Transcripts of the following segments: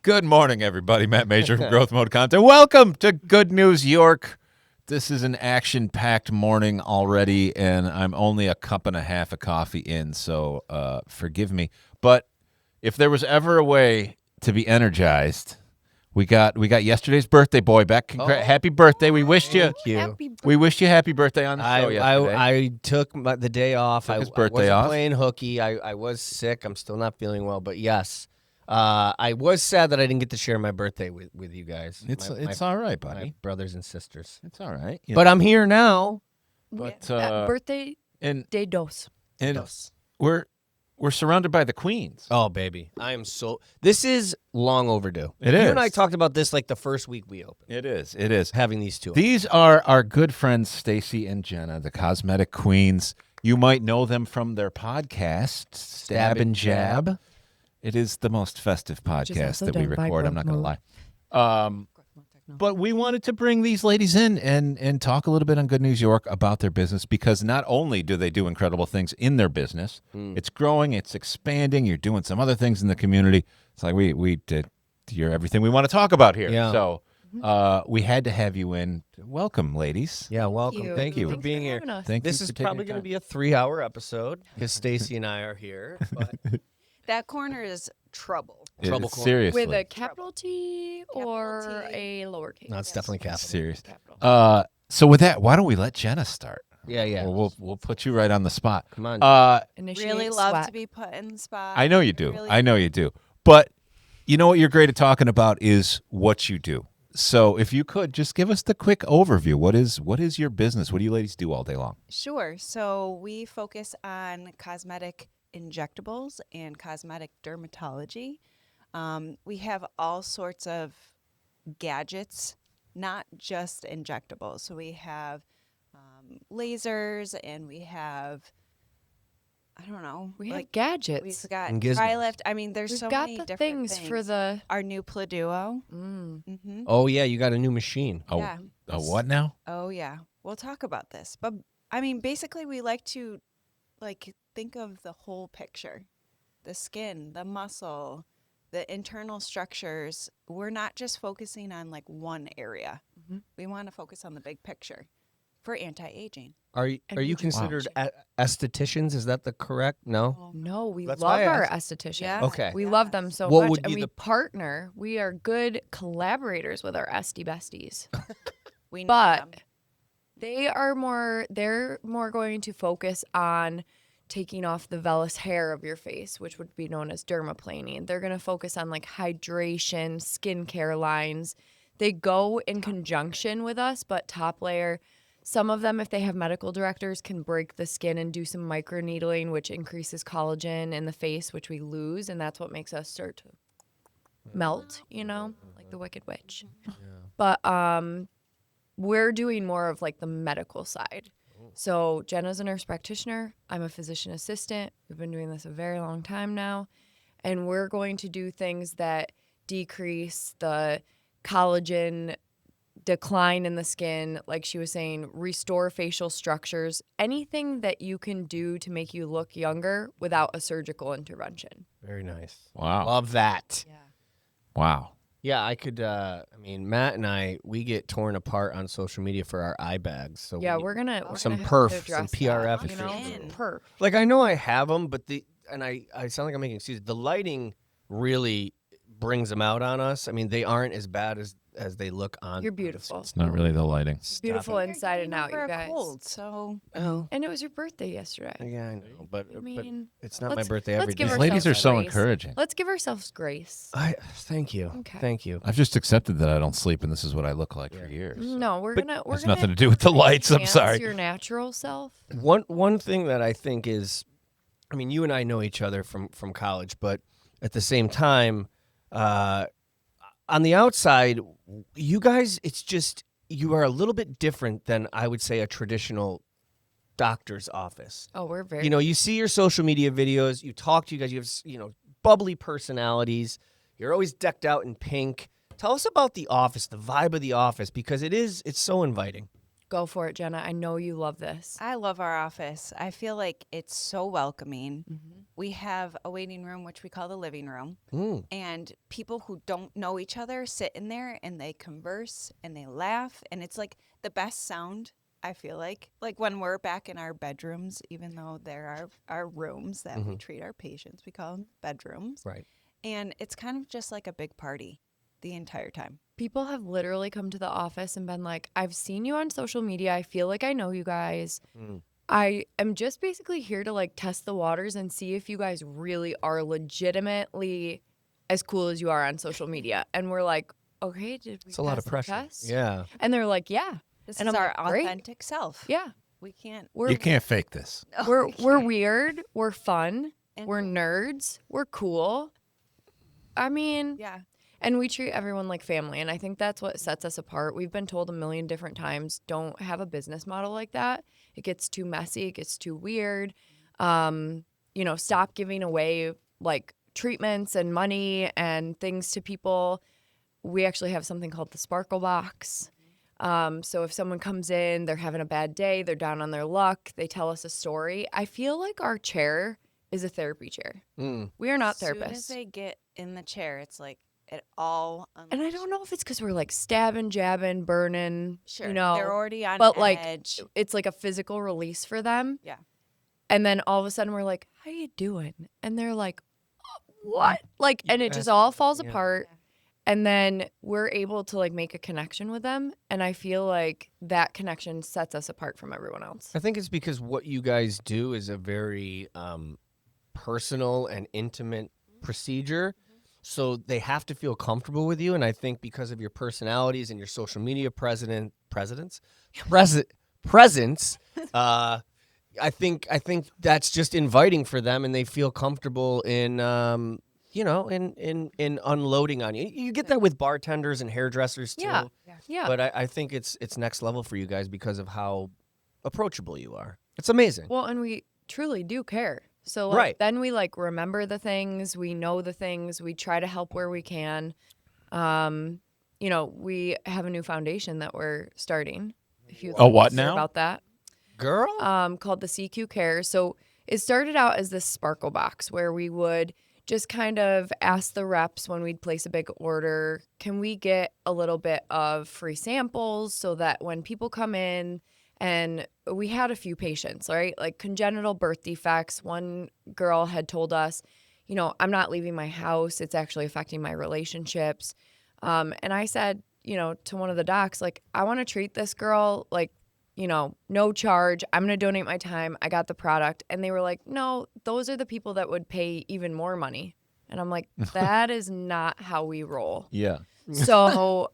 Good morning, everybody. Matt Major from Growth Mode Content. Welcome to Good News York. This is an action-packed morning already, and I'm only a cup and a half of coffee in, so forgive me. But if there was ever a way to be energized, we got yesterday's birthday boy back. Happy birthday! We wished you. We wished you happy birthday on the show yesterday. I took the day off. His birthday wasn't off. Playing hooky. I was sick. I'm still not feeling well, but yes. I was sad that I didn't get to share my birthday with you guys. It's all right, buddy. My brothers and sisters. It's all right. But I'm here now. But birthday and day dos. We're surrounded by the queens. Oh, baby. I am so... This is long overdue. It You is. and I talked about this like the first week we opened. It is. Having these two. These are our good friends, Stacey and Jenna, the Cosmetic Queens. You might know them from their podcast, Stab and Jab. It is the most festive podcast that we record. I'm not going to lie. But we wanted to bring these ladies in and talk a little bit on Good News York about their business, because not only do they do incredible things in their business, it's growing, it's expanding. You're doing some other things in the community. It's like you're everything we want to talk about here. Yeah. So we had to have you in. Welcome, ladies. Yeah, welcome. Thank you for Thanks being for here. having us. Thank This you is for taking probably the going to time. be a 3-hour episode because Stacey and I are here. But That corner is trouble. Trouble It's corner. seriously. With a capital T Capital or T. a lowercase? no, it's definitely capital. serious. Capital. So with that, why don't we let Jenna start? Yeah. We'll put you right on the spot. Come on. Initiate Really love sweat. to be put in the spot. I know you do. Really I know you do. But you know what you're great at talking about is what you do. So if you could just give us the quick overview. What is your business? What do you ladies do all day long? Sure. So we focus on cosmetic injectables and cosmetic dermatology. We have all sorts of gadgets, not just injectables. So we have lasers, and we have, I don't know, We have we've gadgets. got And gizmos. Tri-Lift. I mean, there's We've so got many the different things for the. our new Pladuo. Mm. Oh, yeah, you got a new machine. Oh, Yeah. a what now? Oh yeah, we'll talk about this. But I mean, basically, we like to think of the whole picture, the skin, the muscle, the internal structures. We're not just focusing on like one area. Mhm. We want to focus on the big picture for anti-aging. Are you rejuvenation. considered estheticians? Is that the correct? No? No, we That's love why I our asked. estheticians. Yeah. Okay. We love them so What much. would And be we the- partner. We are good collaborators with our SD besties. We need But them. they're more going to focus on taking off the vellus hair of your face, which would be known as dermaplaning. They're going to focus on like hydration, skincare lines. They go in conjunction with us, but top layer, some of them, if they have medical directors, can break the skin and do some microneedling, which increases collagen in the face, which we lose, and that's what makes us start to melt, like the Wicked Witch. But we're doing more of like the medical side. So Jenna's a nurse practitioner. I'm a physician assistant. We've been doing this a very long time now. And we're going to do things that decrease the collagen decline in the skin, like she was saying, restore facial structures, anything that you can do to make you look younger without a surgical intervention. Very nice. Wow. Love that. Yeah. Wow. Yeah, I could, Matt and I, we get torn apart on social media for our eye bags. So Yeah, we, we're gonna some have perf, to some address PRF that, efficiency. perf. like, I know I have them, but I sound like I'm making excuses. The lighting really brings them out on us. I mean, they aren't as bad as they look on. You're beautiful. It's not really the lighting. Beautiful You're inside getting and out, over you a guys. cold, so Oh, And it was your birthday yesterday. yeah, I know, but I mean, it's not my let's- birthday let's every give day. These ladies are ourselves so grace. encouraging. Let's give ourselves grace. Thank you. Okay. Thank you. I've just accepted that I don't sleep, and this is what I look like for years. so. No, we're But gonna. Has gonna nothing to do with the lights. I'm enhance sorry. Your natural self. One thing that I think is, I mean, you and I know each other from college, but at the same time, on the outside, you guys, it's just you are a little bit different than I would say a traditional doctor's office. Oh, we're very. You see your social media videos, you talk to you guys, you have bubbly personalities. You're always decked out in pink. Tell us about the office, the vibe of the office, because it's so inviting. Go for it, Jenna. I know you love this. I love our office. I feel like it's so welcoming. we have a waiting room, which we call the living room. And people who don't know each other sit in there and they converse and they laugh. And it's like the best sound, I feel like when we're back in our bedrooms, even though there are our rooms that we treat our patients, we call them bedrooms. Right. And it's kind of just like a big party the entire time. People have literally come to the office and been like, I've seen you on social media. I feel like I know you guys. I am just basically here to like test the waters and see if you guys really are legitimately as cool as you are on social media. And we're like, okay, did we It's a lot of pass the pressure. test? Yeah. And they're like, yeah. This And is I'm our like, great. authentic self. Yeah. We can't. You can't fake this. We're weird. We're fun. And- We're nerds. We're cool. I mean, Yeah. and we treat everyone like family. And I think that's what sets us apart. We've been told a million different times, don't have a business model like that. It gets too messy. It gets too weird. Stop giving away like treatments and money and things to people. We actually have something called the Sparkle Box. So if someone comes in, they're having a bad day, they're down on their luck, they tell us a story. I feel like our chair is a therapy chair. We are not As soon as therapists. they get in the chair, it's like it all. And I don't know if it's because we're like stabbing, jabbing, burning, Sure. you know. They're already on but edge. like it's like a physical release for them. Yeah. And then all of a sudden we're like, how you doing? And they're like, what? Like, and it just asked- all falls yeah. apart. And then we're able to like make a connection with them. And I feel like that connection sets us apart from everyone else. I think it's because what you guys do is a very personal and intimate procedure. So they have to feel comfortable with you. And I think because of your personalities and your social media presence, I think that's just inviting for them, and they feel comfortable in in unloading on you. You get that with bartenders and hairdressers too. Yeah. Yeah. But I think it's next level for you guys because of how approachable you are. It's amazing. Well, and we truly do care. So like, Right. then we like remember the things, we know the things, we try to help where we can. We have a new foundation that we're starting. If you'd A like what to hear now? about that. Girl? Called the CQ Care. So it started out as this Sparkle Box where we would just kind of ask the reps when we'd place a big order, can we get a little bit of free samples so that when people come in, and we had a few patients, right? Like congenital birth defects. One girl had told us, I'm not leaving my house. It's actually affecting my relationships. And I said, to one of the docs, like, I want to treat this girl like, no charge. I'm going to donate my time. I got the product. And they were like, no, those are the people that would pay even more money. And I'm like, that is not how we roll. Yeah. So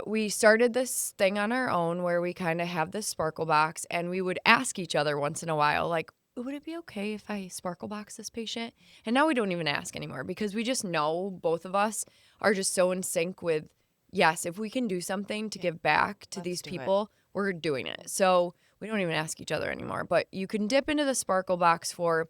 we started this thing on our own where we kind of have this Sparkle Box, and we would ask each other once in a while, like, would it be okay if I Sparkle Box this patient? And now we don't even ask anymore because we just know both of us are just so in sync with, yes, if we can do something to give back to these do it. people, we're doing it. So we don't even ask each other anymore. But you can dip into the Sparkle Box for,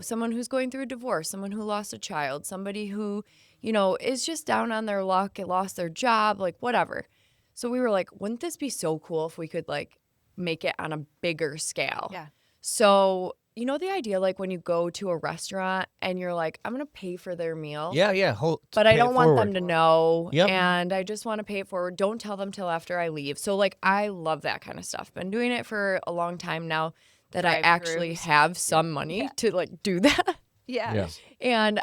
someone who's going through a divorce, someone who lost a child, somebody who, is just down on their luck and lost their job, like whatever. So we were like, wouldn't this be so cool if we could like make it on a bigger scale? Yeah. So, the idea like when you go to a restaurant and you're like, I'm going to pay for their meal. Yeah. But I don't want them to know. Yep. And I just want to pay it forward. Don't tell them till after I leave. So like, I love that kind of stuff. Been doing it for a long time now that I actually Drive-thrus. have some money to like do that. Yeah. And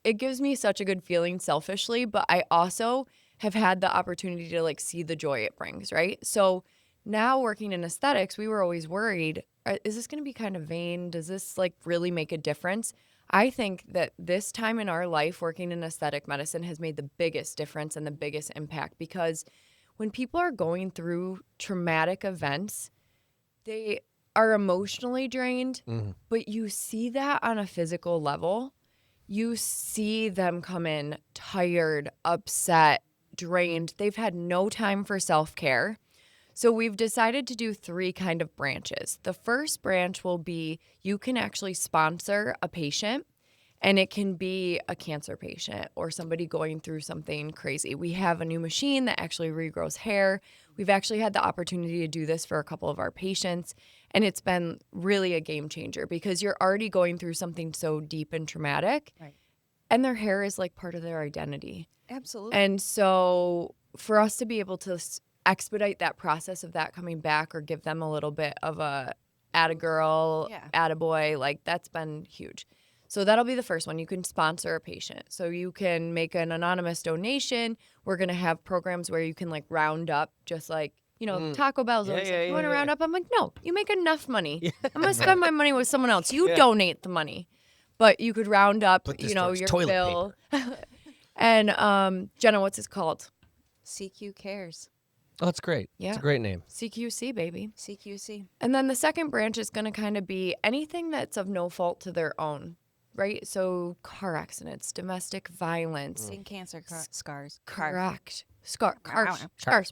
it gives me such a good feeling selfishly, but I also have had the opportunity to like see the joy it brings, right? So now working in aesthetics, we were always worried, is this going to be kind of vain? Does this like really make a difference? I think that this time in our life working in aesthetic medicine has made the biggest difference and the biggest impact, because when people are going through traumatic events, they are emotionally drained, but you see that on a physical level. You see them come in tired, upset, drained. They've had no time for self-care. So we've decided to do 3 kind of branches. The first branch will be you can actually sponsor a patient, And it can be a cancer patient or somebody going through something crazy. We have a new machine that actually regrows hair. We've actually had the opportunity to do this for a couple of our patients, and it's been really a game changer because you're already going through something so deep and traumatic, Right. and their hair is like part of their identity. Absolutely. And so for us to be able to expedite that process of that coming back or give them a little bit of a atta-girl, atta-boy, like that's been huge. So that'll be the first one. You can sponsor a patient. So you can make an anonymous donation. We're going to have programs where you can like round up, just like, Taco Bell's always like, you want to round up? I'm like, no, you make enough money. I'm going to spend my money with someone else. You donate the money. But you could round up, your bill. And Jenna, what's this called? CQ Cares. Oh, that's great. Yeah. It's a great name. CQC, baby. CQC. And then the second branch is going to kind of be anything that's of no fault to their own, right? So car accidents, domestic violence. Skin cancer scars. Correct. Scars.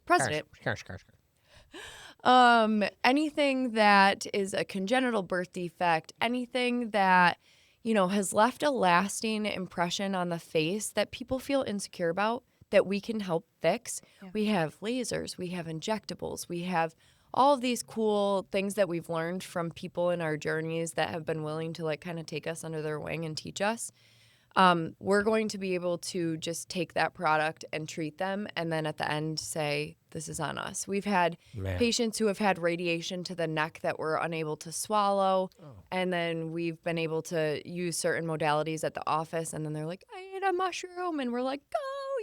President. Scars. Anything that is a congenital birth defect, anything that, has left a lasting impression on the face that people feel insecure about, that we can help fix. Yeah. We have lasers, we have injectables, we have all of these cool things that we've learned from people in our journeys that have been willing to like kind of take us under their wing and teach us. We're going to be able to just take that product and treat them and then at the end say, this is on us. We've had patients who have had radiation to the neck that were unable to swallow. Oh. And then we've been able to use certain modalities at the office. And then they're like, I ate a mushroom. And we're like, go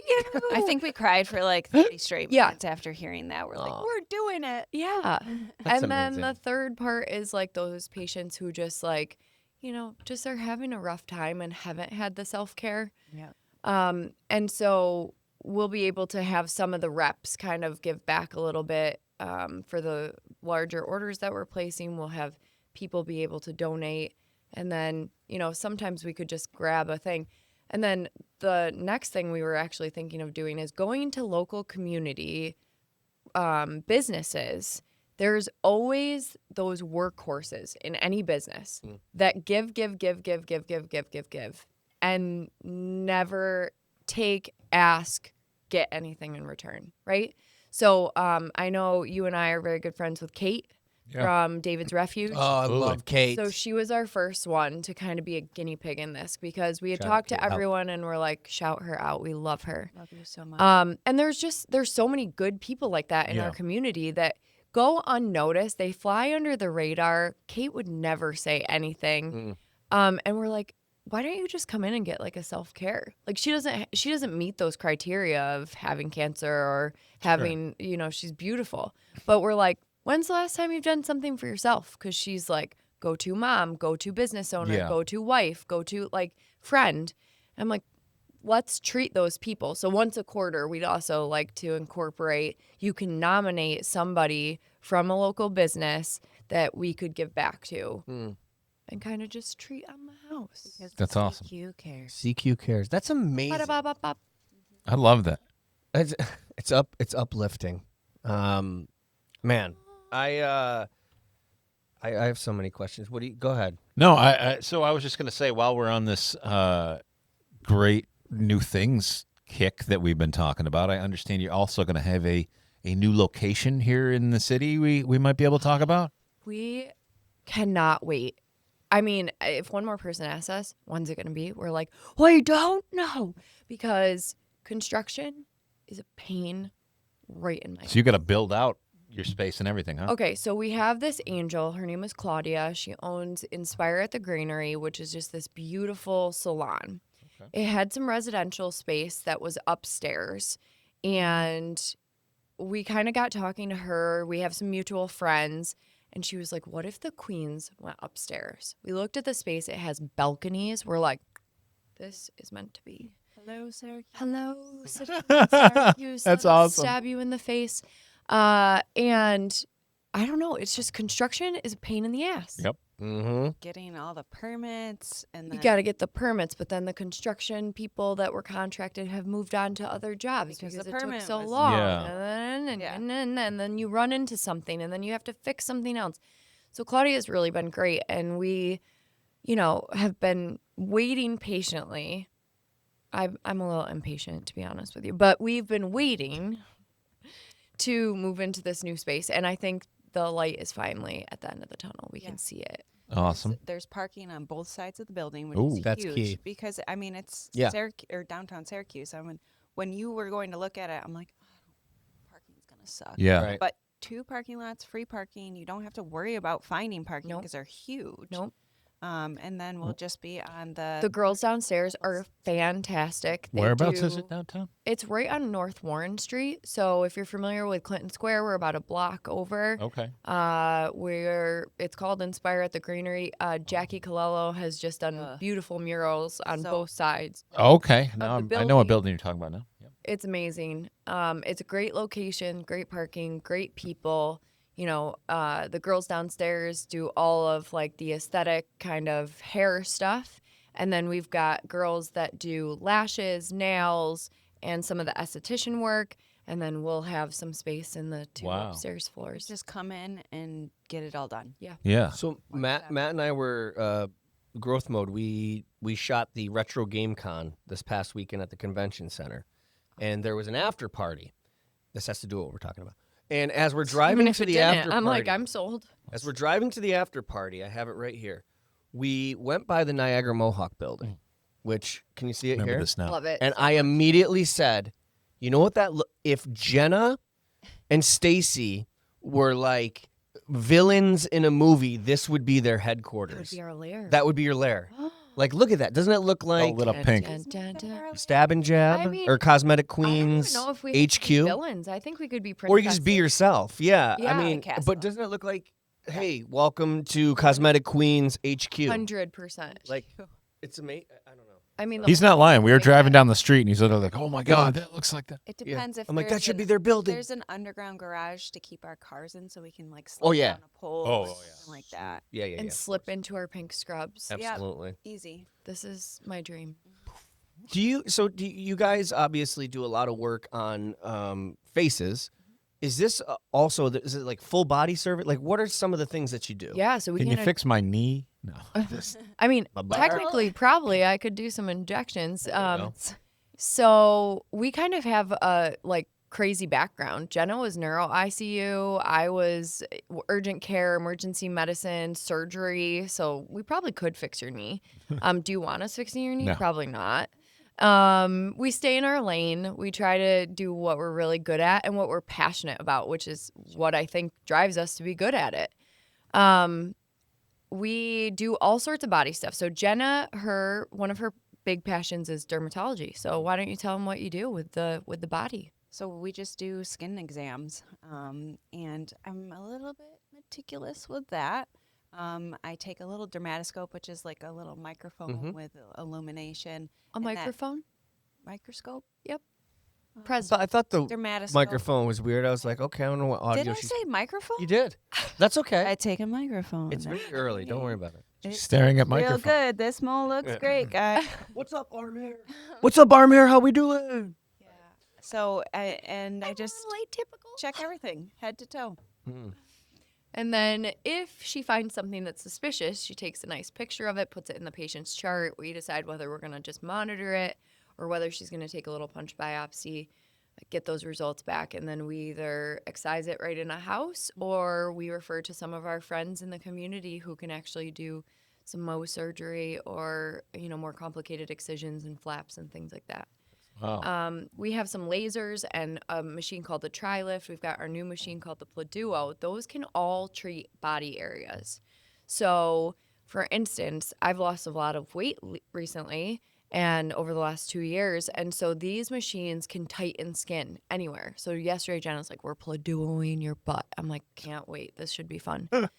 you. I think we cried for like 30 straight minutes after hearing that. We're like, we're doing it. Yeah. And then the third part is like those patients who just like, just are having a rough time and haven't had the self-care. Yeah. And so we'll be able to have some of the reps kind of give back a little bit for the larger orders that we're placing. We'll have people be able to donate. And then, sometimes we could just grab a thing. And then the next thing we were actually thinking of doing is going to local community businesses. There's always those workhorses in any business that give, and never take, ask, get anything in return, right? So I know you and I are very good friends with Kate from David's Refuge. Oh, I love Kate. So she was our first one to kind of be a guinea pig in this because we had talked to everyone and we're like, shout her out. We love her. Love you so much. And there's so many good people like that in our community that go unnoticed. They fly under the radar. Kate would never say anything. And we're like, why don't you just come in and get like a self-care? Like she doesn't meet those criteria of having cancer or having, she's beautiful. But we're like, when's the last time you've done something for yourself? Because she's like, go-to mom, go-to business owner, go-to wife, go-to like friend. I'm like, let's treat those people. So once a quarter, we'd also like to incorporate, you can nominate somebody from a local business that we could give back to and kind of just treat on the house. That's awesome. CQ Cares. CQ Cares. That's amazing. I love that. It's uplifting. Man, I have so many questions. Go ahead. No, so I was just going to say, while we're on this great new things kick that we've been talking about, I understand you're also going to have a new location here in the city we might be able to talk about. We cannot wait. I mean, if one more person asks us, when's it going to be? We're like, we don't know, because construction is a pain right in my So you got to build out your space and everything, huh? Okay, so we have this angel. Her name is Claudia. She owns Inspire at the Granary, which is just this beautiful salon. Okay. It had some residential space that was upstairs, and we kind of got talking to her. We have some mutual friends, and she was like, what if the queens went upstairs? We looked at the space. It has balconies. We're like, this is meant to be. Hello, Syracuse. Hello, Syracuse. That's awesome. Stab you in the face. And I don't know. It's just construction is a pain in the ass. Yep. Mm-hmm. Getting all the permits and you got to get the permits, but then the construction people that were contracted have moved on to other jobs because it took so long. Yeah. And then you run into something, and then you have to fix something else. So Claudia has really been great, and we, have been waiting patiently. I'm a little impatient, to be honest with you, but we've been waiting to move into this new space, and I think the light is finally at the end of the tunnel. We can see it. Awesome. There's parking on both sides of the building, which Ooh. is That's huge. key. Because I mean, it's Yeah. downtown Syracuse. I mean, when you were going to look at it, I'm like, parking's gonna suck. Yeah. Right. But 2 parking lots, free parking. You don't have to worry about finding parking Nope. because they're huge. Nope. And then we'll just be on The girls downstairs are fantastic. They Whereabouts is do- it downtown? It's right on North Warren Street. So if you're familiar with Clinton Square, we're about a block over. Okay. It's called Inspire at the Greenery. Jackie Colello has just done beautiful murals on So- both sides. Okay. Now the I know what building. building you're talking about now. Yep. It's amazing. It's a great location, great parking, great people. You know, the girls downstairs do all of like the aesthetic kind of hair stuff. And then we've got girls that do lashes, nails, and some of the esthetician work. And then we'll have some space in the 2 Wow. upstairs floors. just come in and get it all done. Yeah. So Matt and I were growth mode. We shot the Retro Game Con this past weekend at the convention center, and there was an after party. This has to do with what we're talking about. And as we're Even driving if to it the didn't, after I'm party, like, I'm sold. as we're driving to the after party, I have it right here. We went by the Niagara Mohawk building, which can you see it Remember here? this now. Love it. And I immediately said, you know what if Jenna and Stacey were like villains in a movie, this would be their That would headquarters. be our lair. That would be your lair. Like, look at that. Doesn't it look like lit up pink. Dun, dun, dun. Stab and Jab I mean, or Cosmetic I don't even Queens know if we have to be HQ? villains. I think we could be princesses. Or you just be yourself. Yeah. Yeah. I mean, Castle. but doesn't it look like, hey, welcome to Cosmetic Queens HQ? 100%. Like, it's amazing. I don't know. I mean, the He's whole not lying. We were thing driving is- down the street, and he's literally like, "Oh my God, that looks like that." It Yeah. depends if I'm like, that there's should be an- their building. There's an underground garage to keep our cars in, so we can like slide Oh, yeah. down a pole, Oh, or yeah. something like that. Yeah, yeah, and yeah. slip into our pink scrubs. Yeah. Absolutely. Easy. This is my dream. Do you guys obviously do a lot of work on faces? Is this also, is it like full body service? Like, what are some of the things that you do? Yeah, so we Can can. you fix my knee? No. I mean, My back. technically, probably I could do some injections. There you go. So we kind of have a like crazy background. Jenna was neuro ICU. I was urgent care, emergency medicine, surgery. So we probably could fix your knee. Do you want us fixing your knee? No. Probably not. We stay in our lane. We try to do what we're really good at and what we're passionate about, which is what I think drives us to be good at it. We do all sorts of body stuff. So Jenna, one of her big passions is dermatology. So why don't you tell them what you do with the body? So we just do skin exams, and I'm a little bit meticulous with that. I take a little dermatoscope, which is like a little microphone with illumination. A and that microphone? microscope? Present. I thought the Dermatoscope. microphone was weird. I was like, okay, I don't know what audio Did I she's. say microphone? You did. That's okay. I take a microphone. It's very early. Don't worry about it. It's Staring at real microphone. good. This mole looks great, guys. What's up, Armir? What's up, Armir? How we doing? So I just typical. check everything head to toe. And then if she finds something that's suspicious, she takes a nice picture of it, puts it in the patient's chart. We decide whether we're going to just monitor it or whether she's going to take a little punch biopsy, get those results back, and then we either excise it right in a house or we refer to some of our friends in the community who can actually do some Mohs surgery or, more complicated excisions and flaps and things like that. Wow. We have some lasers and a machine called the TriLift. We've got our new machine called the Pladuo. Those can all treat body areas. So, for instance, I've lost a lot of weight recently and over the last 2 years. And so these machines can tighten skin anywhere. So yesterday, Jenna's like, we're Pladuoing your butt. I'm like, can't wait. This should be fun. So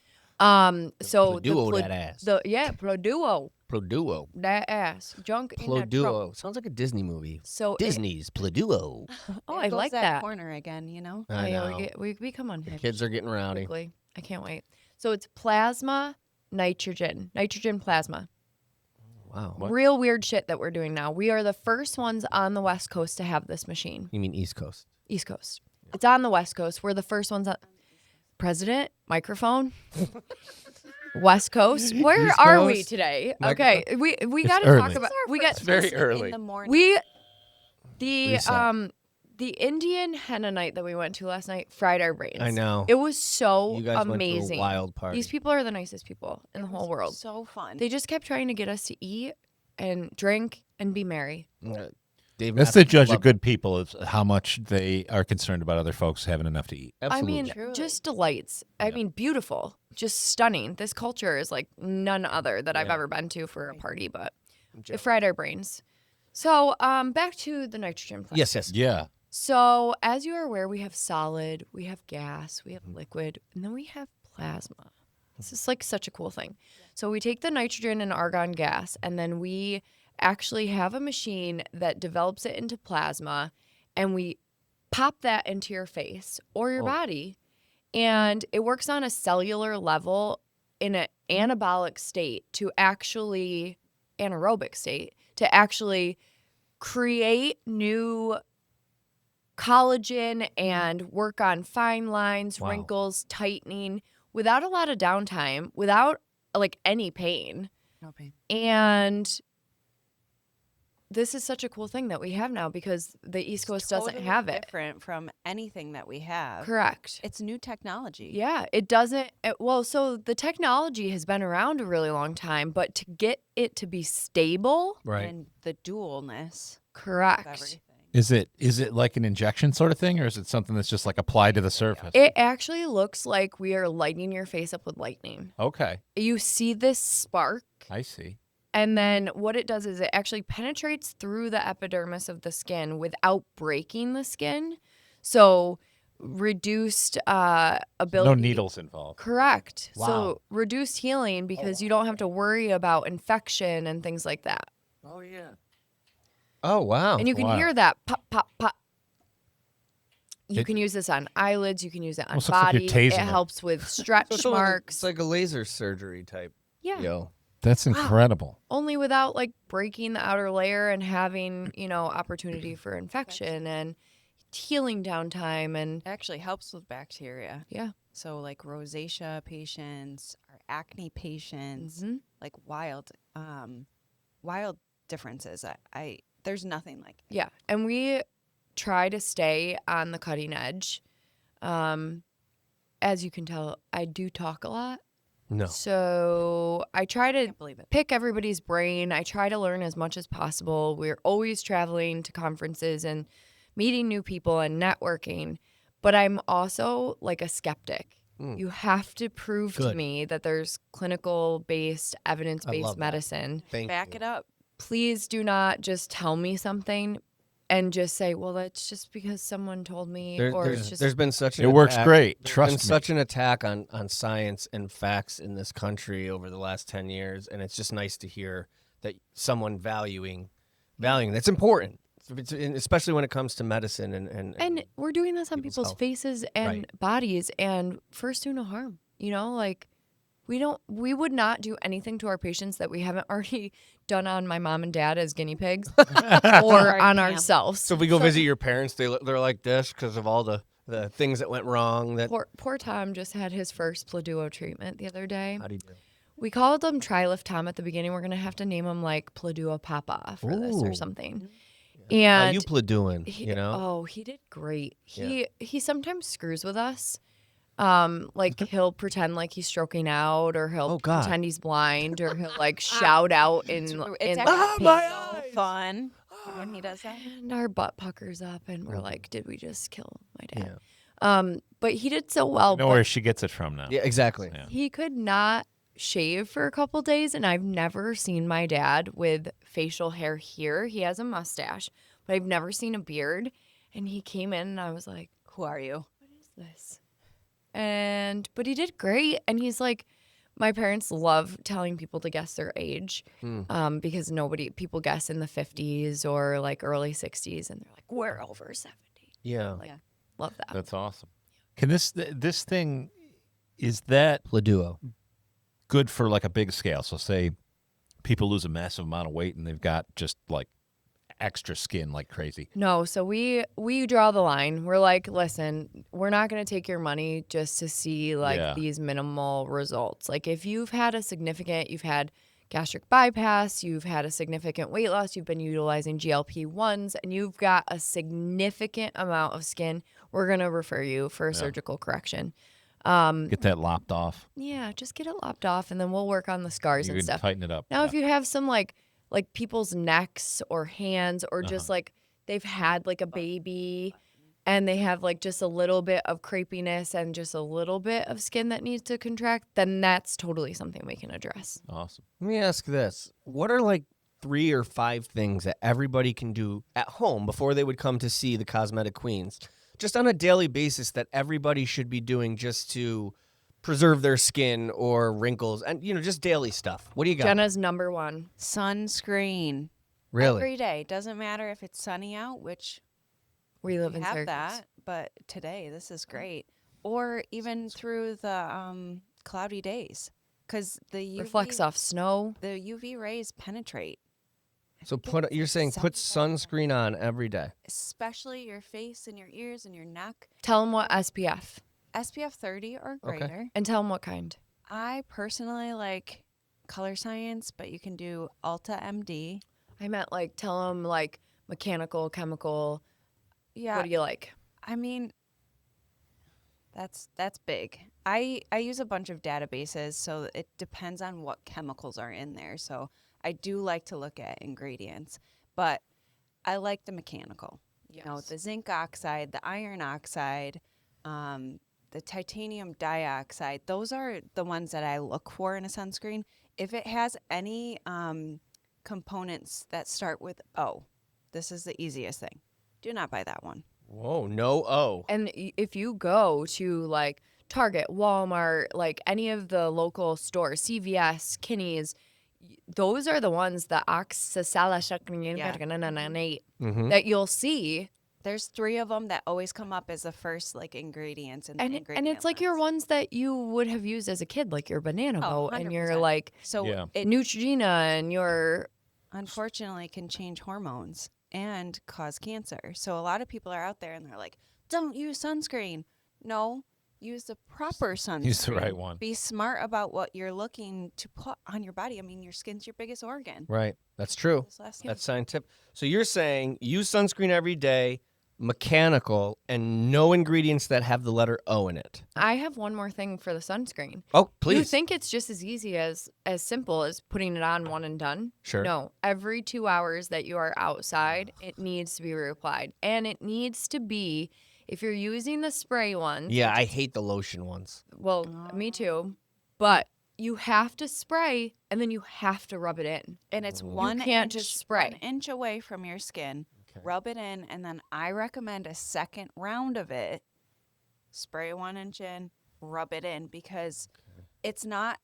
Pladuo that ass. Pladuo. Pladuo. That ass. Junk in that trunk. Pladuo. Sounds like a Disney movie. So Disney's Pladuo. Oh, There I goes like that that. corner again. I Yeah, know. we come on The hip kids are getting rowdy. quickly. I can't wait. So it's plasma nitrogen plasma. Wow. Real weird shit that we're doing now. We are the first ones on the West Coast to have this machine. You mean East Coast? East Coast. It's on the West Coast. We're the first ones on. President, microphone. West Coast. Where East are we Coast. today? Microphone. Okay, we got to early. talk about. We got It's very early. In the morning. the Indian henna night that we went to last night fried our brains. I know. It was so You guys amazing. went to a wild party. These people are the nicest people in the It whole was world. So fun. They just kept trying to get us to eat and drink and be merry. Dave That's the Matthews judge of loved good people is how much they are concerned about other folks having enough to eat. it. Absolutely. I mean, Truly. just delights. I mean, beautiful, just stunning. This culture is like none other that I've ever been to for a party, but it fried our brains. So, back to the nitrogen plant. yes. Yeah. So, as you are aware, we have solid, we have gas, we have liquid, and then we have plasma. This is like such a cool thing. So, we take the nitrogen and argon gas, and then we actually have a machine that develops it into plasma, and we pop that into your face or your body, and it works on a cellular level in an anabolic state to actually, anaerobic state, to actually create new collagen and work on fine lines, Wow. wrinkles, tightening without a lot of downtime, without like any pain. No pain. And this is such a cool thing that we have now because the East Coast doesn't Totally have it. Different from anything that we have. Correct. It's new technology. Yeah, it doesn't. Well, so the technology has been around a really long time, but to get it to be stable, Right. And the dualness of correct. everything. Is it like an injection sort of thing, or is it something that's just like applied to the surface? It actually looks like we are lighting your face up with lightning. Okay, You see this spark, I see. and then what it does is it actually penetrates through the epidermis of the skin without breaking the skin. So reduced ability. No needles involved. Correct. Wow. So reduced healing because you don't have to worry about infection and things like that. Oh yeah. Oh wow. And you can Wow. hear that pop, pop, pop. You It- can use this on eyelids. You can use it on Almost looks like you're body. tasing It it. helps with stretch It's marks. like a laser surgery type. Yeah. Yo. That's incredible. Only without like breaking the outer layer and having, opportunity for infection and healing downtime and It actually helps with bacteria. yeah. So like rosacea patients or acne patients, Mhm. like wild differences. There's nothing like it. Yeah. And we try to stay on the cutting edge. As you can tell, I do talk a lot. No. So I try to Can't believe it. pick everybody's brain. I try to learn as much as possible. We're always traveling to conferences and meeting new people and networking. But I'm also like a skeptic. You have to prove to Good. me that there's clinical based, evidence love based that. medicine. Thank Back you. it up. Please do not just tell me something and just say, well, that's just because someone told me. or it's just there's been such an It works attack- great. there's Trust been me. such an attack on science and facts in this country over the last 10 years, and it's just nice to hear that someone valuing that's important, especially when it comes to medicine And we're doing this on people's people's health. faces and Right. bodies, and first do no harm. Like we would not do anything to our patients that we haven't already done on my mom and dad as guinea pigs or on ourselves. So if we go visit your parents, they're like this because of all the things that went wrong. That Poor Tom just had his first Pladuo treatment the other day. how do you do? We called him Trilif Tom at the beginning. We're gonna have to name him like Pladuo Papa for this or Ooh. something. How And you doing? he, You know. oh, he did great. Yeah. He sometimes screws with us. Like he'll pretend like he's stroking out, or he'll Oh, God. pretend he's blind, or he'll like shout out in It's in actually so fun when he does that. and our butt puckers up, and we're like, did we just kill my dad? Yeah. But he did so well. Know but where she gets it from now. Yeah. Exactly. Yeah. he could not shave for a couple days, and I've never seen my dad with facial hair here. He has a mustache, but I've never seen a beard. And he came in, and I was like, Who are you? this. But he did great. And he's like, my parents love telling people to guess their age, because people guess in the 50s or like early 60s, and they're like, we're over 70. Yeah. Like, love that. That's awesome. Can this thing, is that Pladuo. good for like a big scale? So say people lose a massive amount of weight and they've got just like extra skin like crazy? No, so we draw the line. We're like, listen, we're not going to take your money just to see like these minimal results. Like if you've had gastric bypass, you've had a significant weight loss, you've been utilizing GLP-1s, and you've got a significant amount of skin, we're going to refer you for a surgical correction. Get that lopped off. Yeah, just get it lopped off, and then we'll work on the scars and stuff. Tighten it up. Now, if you have some like people's necks or hands, or just like they've had like a baby and they have like just a little bit of crepiness and just a little bit of skin that needs to contract, then that's totally something we can address. Awesome. Let me ask this. What are like 3 or 5 things that everybody can do at home before they would come to see the Cosmetic Queens, just on a daily basis, that everybody should be doing just to preserve their skin or wrinkles and, just daily stuff? What do you got? Jenna's number one. Sunscreen. Really? Every day. Doesn't matter if it's sunny out, which We live we in have Syracuse. that, but today this is great. Or even through the cloudy days, because the UV Reflects off snow. The UV rays penetrate. So you're saying put sunscreen on every day. Especially your face and your ears and your neck. Tell them what SPF. SPF 30 or greater. And tell them what kind. I personally like Color Science, but you can do Ulta MD. I meant like tell them like mechanical, chemical. Yeah. What do you like? I mean, that's big. I use a bunch of databases, so it depends on what chemicals are in there. So I do like to look at ingredients, but I like the mechanical. Yes. You know, the zinc oxide, the iron oxide, the titanium dioxide. Those are the ones that I look for in a sunscreen. If it has any components that start with O, this is the easiest thing. Do not buy that one. Whoa, no O. And if you go to like Target, Walmart, like any of the local stores, CVS, Kinney's, those are the ones that oxalic that you'll see. There's 3 of them that always come up as the first like ingredients in the ingredient and it's like your list. ones that you would have used as a kid, like your banana boat and your 100%. like So it Neutrogena and your unfortunately can change hormones and cause cancer. So a lot of people are out there and they're like, don't use sunscreen. No, use the proper sunscreen. Use the right one. Be smart about what you're looking to put on your body. I mean, your skin's your biggest organ. Right. That's true. This last That's scientific. So you're saying use sunscreen every day, mechanical, and no ingredients that have the letter O in it. I have one more thing for the sunscreen. Oh, please. You think it's just as easy as simple as putting it on one and done? Sure. No. Every 2 hours that you are outside, it needs to be reapplied. And it needs to be, if you're using the spray ones. Yeah, I hate the lotion ones. Well, me too. But you have to spray and then you have to rub it in. And it's You one can't inch, just spray. 1 inch away from your skin. Rub it in, and then I recommend a second round of it. Spray 1 inch in, rub it in, because it's not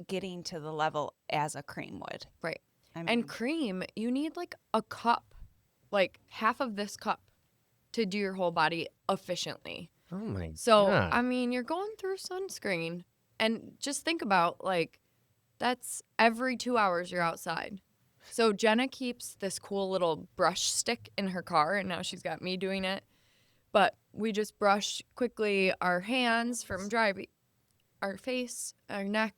getting to the level as a cream would. Right. I mean, And cream, you need like a cup, like half of this cup to do your whole body efficiently. Oh, my So, God. I mean, you're going through sunscreen, and just think about like that's every 2 hours you're outside. So Jenna keeps this cool little brush stick in her car, and now she's got me doing it. But we just brush quickly our hands from driving, our face, our neck,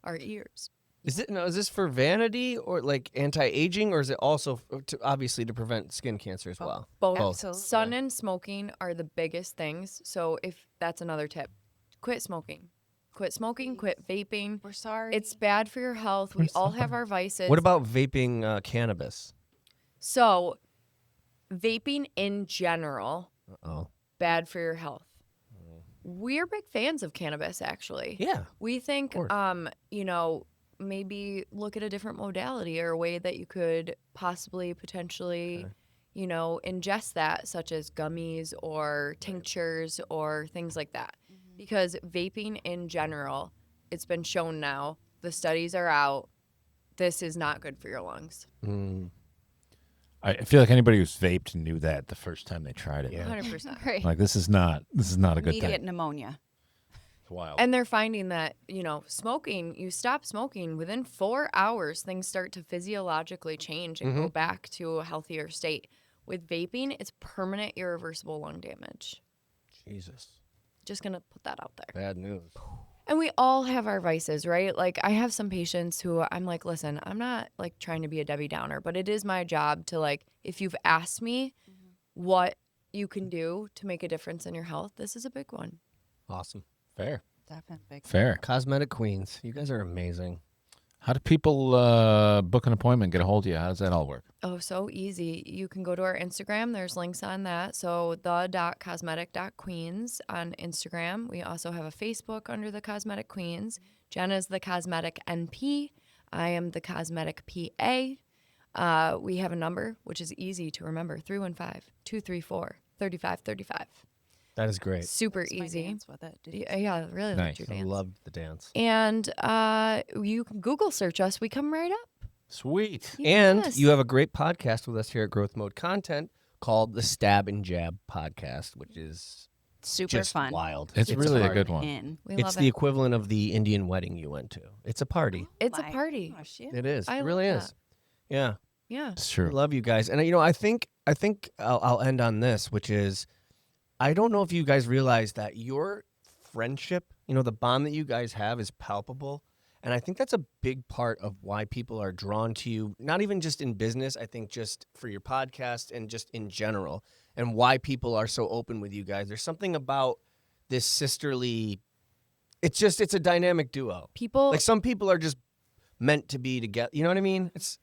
our ears. Is this for vanity or like anti-aging, or is it also obviously to prevent skin cancer as well? Both. Absolutely. Sun and smoking are the biggest things. So if that's another tip, quit smoking. Quit smoking, quit vaping. we're sorry. It's bad for your health. We all have our vices. What about vaping cannabis? So, vaping in general, Oh, bad for your health. We're big fans of cannabis, actually. yeah. We think, course. maybe look at a different modality or a way that you could possibly, potentially, ingest that, such as gummies or tinctures or things like that. Because vaping in general, it's been shown now, the studies are out, this is not good for your lungs. I feel like anybody who's vaped knew that the first time they tried it. Yeah. 100%. Right. Like this is not a good Immediate thing. pneumonia. wild. And they're finding that, smoking, you stop smoking, within 4 hours, things start to physiologically change and go back to a healthier state. With vaping, it's permanent, irreversible lung damage. Jesus. Just going to put that out there. Bad news. And we all have our vices, right? Like, I have some patients who I'm like, listen, I'm not like trying to be a Debbie Downer, but it is my job to, like, if you've asked me what you can do to make a difference in your health, this is a big one. Awesome. Fair. Definitely. Fair. Cosmetic Queens. You guys are amazing. How do people book an appointment, get a hold of you? How does that all work? Oh, so easy. You can go to our Instagram. There's links on that. So the.cosmetic.queens on Instagram. We also have a Facebook under the Cosmetic Queens. Jenna's the Cosmetic NP. I am the Cosmetic PA. We have a number, which is easy to remember, 315-234-3535. That is great. Super That's my easy. dance with it. Did you Yeah, really Nice. liked your I dance. loved the dance. And you can Google search us. We come right up. Sweet. And Yes. you have a great podcast with us here at Growth Mode Content called the Stab and Jab Podcast, which is Super just fun. wild. It's really a hard. good one. We It's love the it. equivalent of the Indian wedding you went to. It's a party. It's a My party. gosh, yeah. It is. I It really love is. Yeah. Yeah. It's I true. love you guys. And I think I'll end on this, which is I don't know if you guys realize that your friendship, the bond that you guys have is palpable. And I think that's a big part of why people are drawn to you, not even just in business, I think just for your podcast and just in general, and why people are so open with you guys. There's something about this sisterly, it's a dynamic duo. People Like some people are just meant to be together. You know what I mean? It's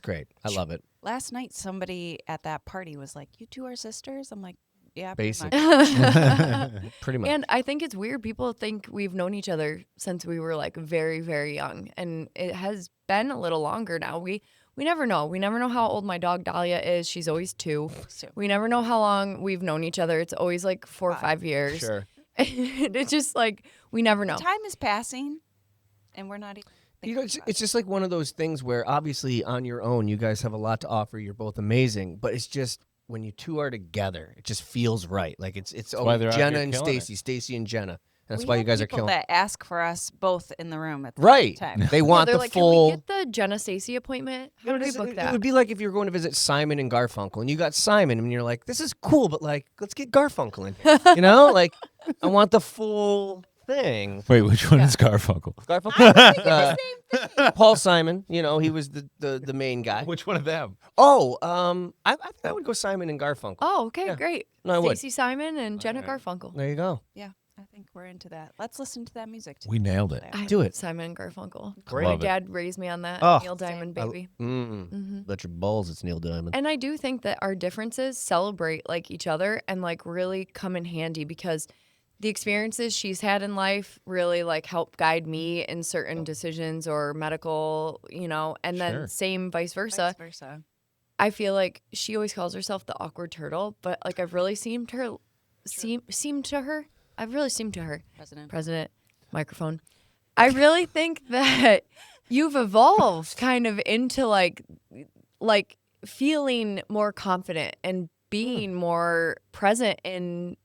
great. I love it. Last night, somebody at that party was like, "You two are sisters?" I'm like, "Yeah, Basic. pretty much." Pretty much. And I think it's weird. People think we've known each other since we were like very, very young. And it has been a little longer now. We never know. We never know how old my dog Dahlia is. She's always 2. So, We never know how long we've known each other. It's always like 4 or 5 years. Sure. It's just like we never know. time is passing, and we're not even. It's just like one of those things where obviously on your own you guys have a lot to offer. You're both amazing, but it's just when you two are together, it just feels right. Like it's why they're out Jenna here and killing it. Stacey and Jenna. That's We why you have guys are people killing. that ask for us both in the room at the Right. same time. They want They're the like, full. can we get the Jenna Stacey appointment? How do we book It that? would be like if you were going to visit Simon and Garfunkel, and you got Simon, and you're like, "This is cool, but like, let's get Garfunkel in here." Like, I want the full thing. Wait, which one is Garfunkel? Garfunkel. Paul Simon. He was the main guy. Which one of them? Oh, I think I would go Simon and Garfunkel. Oh, okay, Yeah. great. No, I would. Stacey Simon and Jenna Garfunkel. There you go. Yeah, I think we're into that. Let's listen to that music. We nailed it. I Do love it. Simon and Garfunkel. Great. My Love it. dad raised me on that. Oh. Neil Diamond, I- baby. Let your balls. It's Neil Diamond. And I do think that our differences celebrate like each other and like really come in handy because the experiences she's had in life really like help guide me in certain decisions or medical, and then Sure. same vice versa. Vice versa. I feel like she always calls herself the awkward turtle, but like I've really seemed to her. I've really seemed to her. President, microphone. I really think that you've evolved kind of into like feeling more confident and being more present in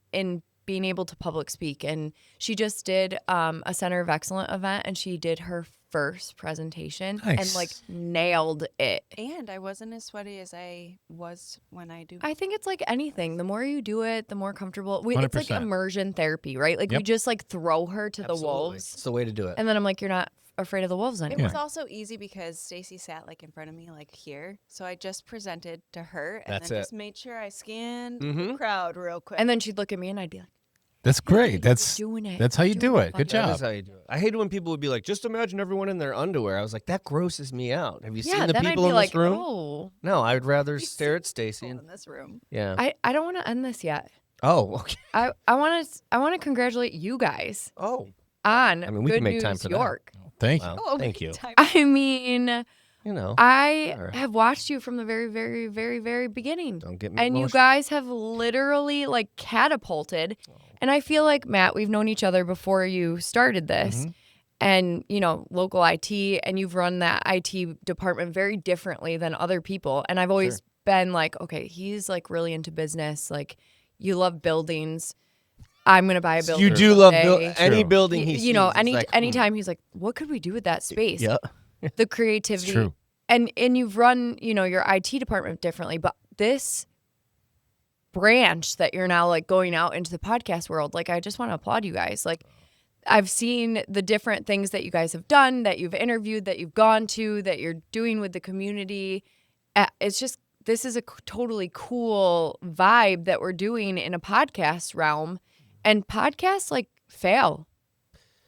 being able to public speak. And she just did a Center of Excellence event, and she did her first presentation and Nice. like nailed it. And I wasn't as sweaty as I was when I do. I think it's like anything. The more you do it, the more comfortable. It's like 100%. immersion therapy, right? Like we Yep. just like throw her to the Absolutely. wolves, It's the way to do it. and then I'm like, you're not afraid of the wolves It anymore. was also easy because Stacey sat like in front of me, like here. So I just presented to her and That's then it. just made sure I scanned Mhm. the crowd real quick. And then she'd look at me, and I'd be like, That's great. That's doing it. that's how you You're do doing it. Good fucking- That job. is how you do it. I hate when people would be like, "Just imagine everyone in their underwear." I was like, that grosses me out. Have you Yeah, seen the then people I'd be in like, this room? oh, No, I would rather stare at Stacey. in And, this room. yeah. I don't want to end this yet. Oh, okay. I want to congratulate you guys Oh, on I mean, we Good can make News time for that. York. Thank you. wow. Thank you. I mean, I Sure. have watched you from the very, very, very, very beginning. Don't get me And you emotional. guys have literally like catapulted. And I feel like, Matt, we've known each other before you started this. Mm-hmm. And, local IT, and you've run that IT department very differently than other people. And I've always been like, okay, he's like really into business. Like, you love buildings. I'm going to buy a building. You do love today. any building he You sees. know, he's like, anytime he's like, what could we do with that space? Yeah. The creativity. It's true. And you've run, you know, your IT department differently, but this branch that you're now like going out into the podcast world, like I just want to applaud you guys. Like I've seen the different things that you guys have done, that you've interviewed, that you've gone to, that you're doing with the community. It's just, this is a totally cool vibe that we're doing in a podcast realm. And podcasts like fail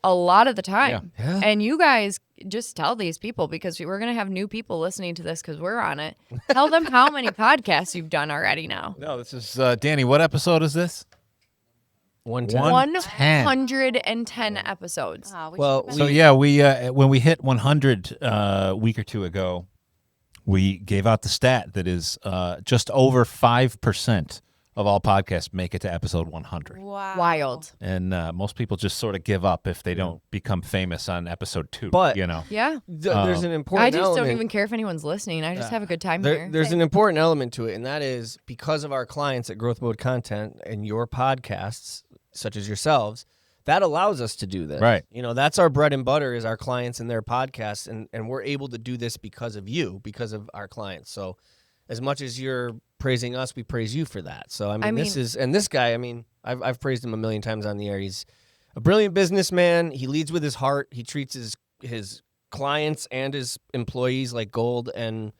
a lot of the time. Yeah. And you guys just tell these people, because we're going to have new people listening to this because we're on it. Tell them how many podcasts you've done already now. No, this is Danny. What episode is this? 110. 110 episodes. So yeah, we when we hit 100 a week or two ago, we gave out the stat that is just over 5% of all podcasts make it to episode 100. Wow. Wild. And most people just sort of give up if they don't become famous on episode 2. But- you know, Yeah. There's an important I just element. don't even care if anyone's listening. I just have a good time here. There's an important element to it, and that is because of our clients at Growth Mode Content and your podcasts, such as yourselves, that allows us to do this. Right. You know, that's our bread and butter is our clients and their podcasts, and we're able to do this because of you, because of our clients. So as much as you're praising us, we praise you for that. So, I mean this guy, I mean, I've praised him a million times on the air. He's a brilliant businessman. He leads with his heart. He treats his clients and his employees like gold. And,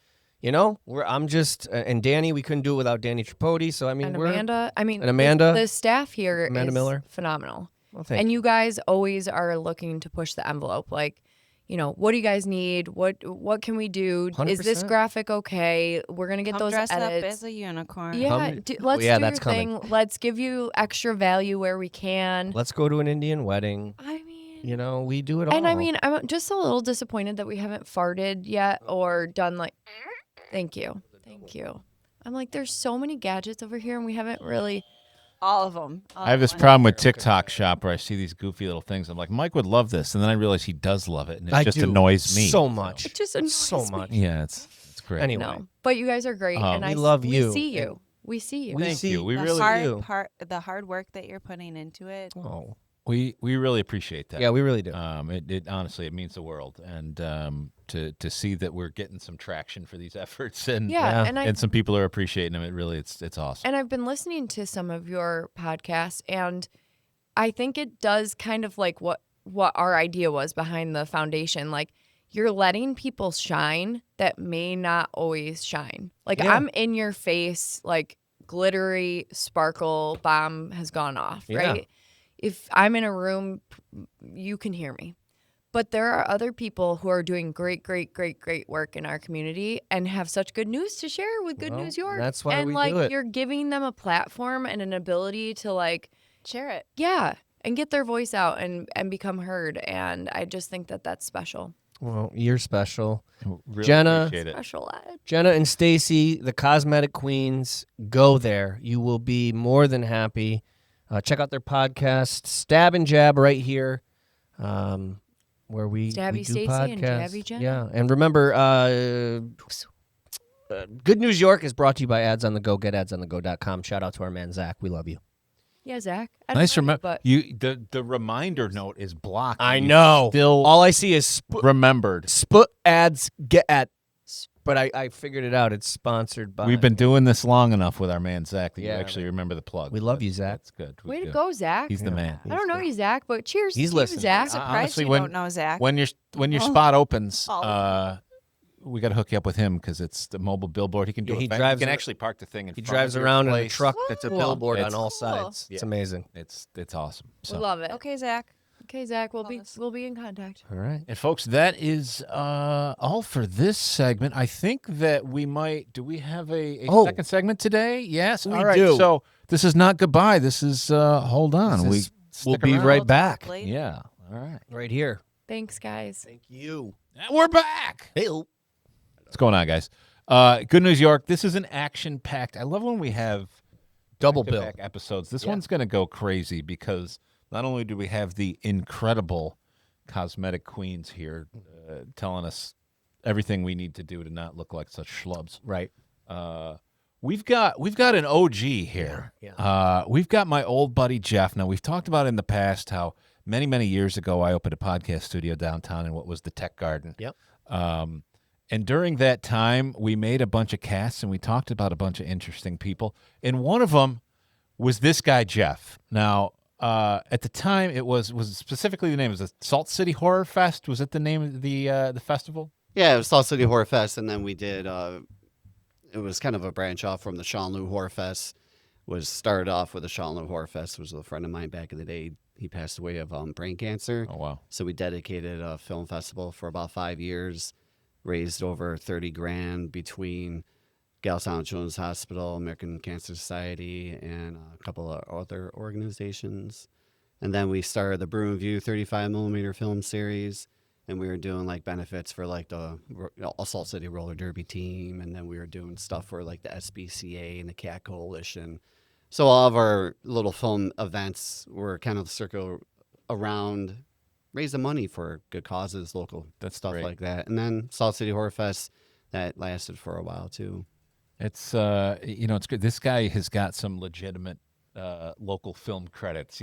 you know, and Danny, we couldn't do it without Danny Tripodi. So, I mean, and we're. Amanda. I mean, and Amanda. The staff here Amanda is Miller. phenomenal. Well, thank And you. you guys always are looking to push the envelope. Like, you know, what do you guys need? What can we do? Is this 100%. graphic okay? We're gonna get Come those dress edits. up as a unicorn. Yeah, Come- let's yeah, do that's your coming. thing. Let's give you extra value where we can. Let's go to an Indian wedding. I mean, You know, we do it all. and I mean, I'm just a little disappointed that we haven't farted yet or done like, thank you. I'm like, there's so many gadgets over here and we haven't really. All of them. I have this problem with TikTok Shop where I see these goofy little things. I'm like, Mike would love this, and then I realize he does love it, and it I just do annoys me so much. It just annoys so me. much. Yeah, it's great. Anyway. No, but you guys are great, and we love you. We see you. We see you. We Thank see you. We the really hard do. the hard work that you're putting into it. Oh. we really appreciate that. Yeah, we really do. It honestly, it means the world, and to see that we're getting some traction for these efforts, and Yeah, and some people are appreciating them. It really, it's awesome. And I've been listening to some of your podcasts, and I think it does kind of like what our idea was behind the foundation. Like, you're letting people shine that may not always shine. Like, Yeah. I'm in your face, like, glittery sparkle bomb has gone off, Yeah. right? If I'm in a room, you can hear me. But there are other people who are doing great work in our community and have such good news to share with Good Well, News York. that's why and we like do it. you're giving them a platform and an ability to like, Share it. yeah, and get their voice out and become heard. And I just think that that's special. Well, you're special. Really Jenna- appreciate it. Special ed. Jenna and Stacey, the Cosmetic Queens, go there. You will be more than happy. Check out their podcast, Stab and Jab, right here, where we Stabby do Stacey podcasts. and Jabby Jenna. Yeah, and remember, Good News York is brought to you by Ads on the Go. Get adsonthego.com. Shout out to our man Zach. We love you. Yeah, Zach. I don't Nice know you, remember. but The reminder note is blocked. I You know. Still All I see is remembered. sput ads. Get at. But I figured it out. It's sponsored by. We've been doing this long enough with our man Zach that Yeah, you actually remember the plug. We love you, Zach. That's good. way to go, Zach. He's the man. I don't know you, Zach, but cheers He's to you, listening. Zach. Surprised honestly, you when- don't know Zach. When your Oh. spot opens, All we got to hook you up with him because it's the mobile billboard. He can do Yeah, it. he He drives can ar- actually park the thing in He front drives of your around in a place. truck that's a Cool. billboard It's- on all Cool. sides. Yeah. It's amazing. It's awesome. We So. love it. Okay, Zach. Okay, Zach, we'll Love be in contact. All right. And folks, that is all for this segment. I think that we might. Do we have a Oh. second segment today? Yes. We all right. do. So this is not goodbye. This is hold on. This is- we'll stick be around. right back. Later. Yeah. All right. Right here. Thanks, guys. Thank you. And we're back. Hey. What's going on, guys? Good News York. This is an action-packed. I love when we have Double bill. back-to-back episodes. This Yeah. one's going to go crazy because not only do we have the incredible Cosmetic Queens here telling us everything we need to do to not look like such schlubs. Right. We've got an OG here. Yeah. We've got my old buddy Jeff. Now, we've talked about in the past how many years ago I opened a podcast studio downtown in what was the Tech Garden. Yep. And during that time, we made a bunch of casts and we talked about a bunch of interesting people. And one of them was this guy, Jeff. Now, at the time, it was specifically the name was the Salt City Horror Fest. Was it the name of the festival? Yeah, it was Salt City Horror Fest, and then we did. It was kind of a branch off from the Shoutout Horror Fest. Was started off with the Shoutout Horror Fest. Was a friend of mine back in the day. He passed away of brain cancer. Oh wow! So we dedicated a film festival for about 5 years. Raised over $30,000 between Galstown Children's Hospital, American Cancer Society, and a couple of other organizations. And then we started the Brew and View 35mm film series, and we were doing like benefits for like the Salt City Roller Derby team, and then we were doing stuff for like the SBCA and the Cat Coalition. So all of our little film events were kind of circle around raising money for good causes, local stuff great. like that. And then Salt City Horror Fest, that lasted for a while too. It's it's good. This guy has got some legitimate local film credits.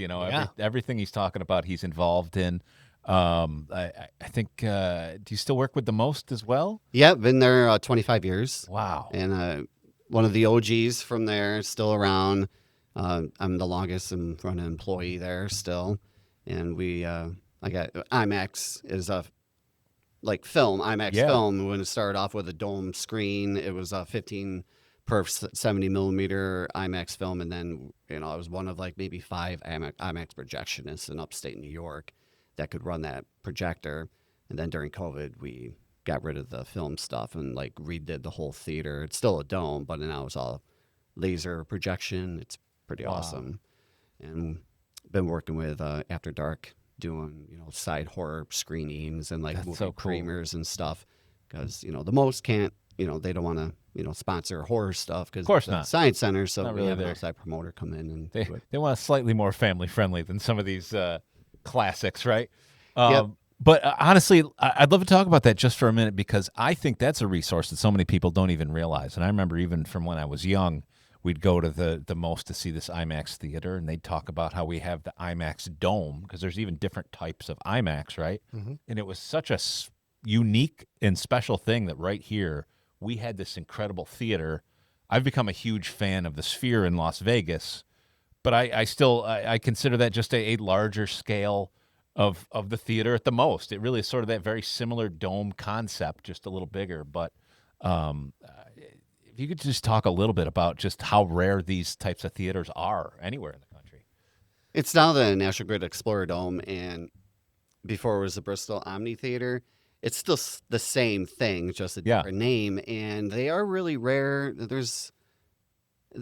Everything he's talking about, he's involved in. I think. Do you still work with the Most as well? Yeah, been there 25 years. Wow. And one of the OGs from there, still around. I'm the longest and running employee there still, and we. I got IMAX is a film. IMAX film. When it started off with a dome screen, it was a 15 per 70mm IMAX film, and then I was one of like maybe 5 IMAX projectionists in upstate New York that could run that projector. And then during COVID, we got rid of the film stuff and like redid the whole theater. It's still a dome, but now it's all laser projection. It's pretty awesome. And been working with After Dark, doing side horror screenings and like movie premieres and stuff, because the Most can't they don't want to sponsor horror stuff because of course it's not a science center, so not we really have an there. outside promoter come in and They want a slightly more family friendly than some of these classics, right? Yep. But honestly, I'd love to talk about that just for a minute, because I think that's a resource that so many people don't even realize. And I remember even from when I was young, we'd go to the Most to see this IMAX theater, and they'd talk about how we have the IMAX dome, because there's even different types of IMAX, right? Mm-hmm. And it was such a unique and special thing that right here we had this incredible theater. I've become a huge fan of the Sphere in Las Vegas, but I still consider that just a larger scale of the theater at the Most. It really is sort of that very similar dome concept, just a little bigger. But if you could just talk a little bit about just how rare these types of theaters are anywhere in the country. It's now the National Grid Explorer Dome, and before it was the Bristol Omni Theater. It's still the same thing, just a different name, and they are really rare. There's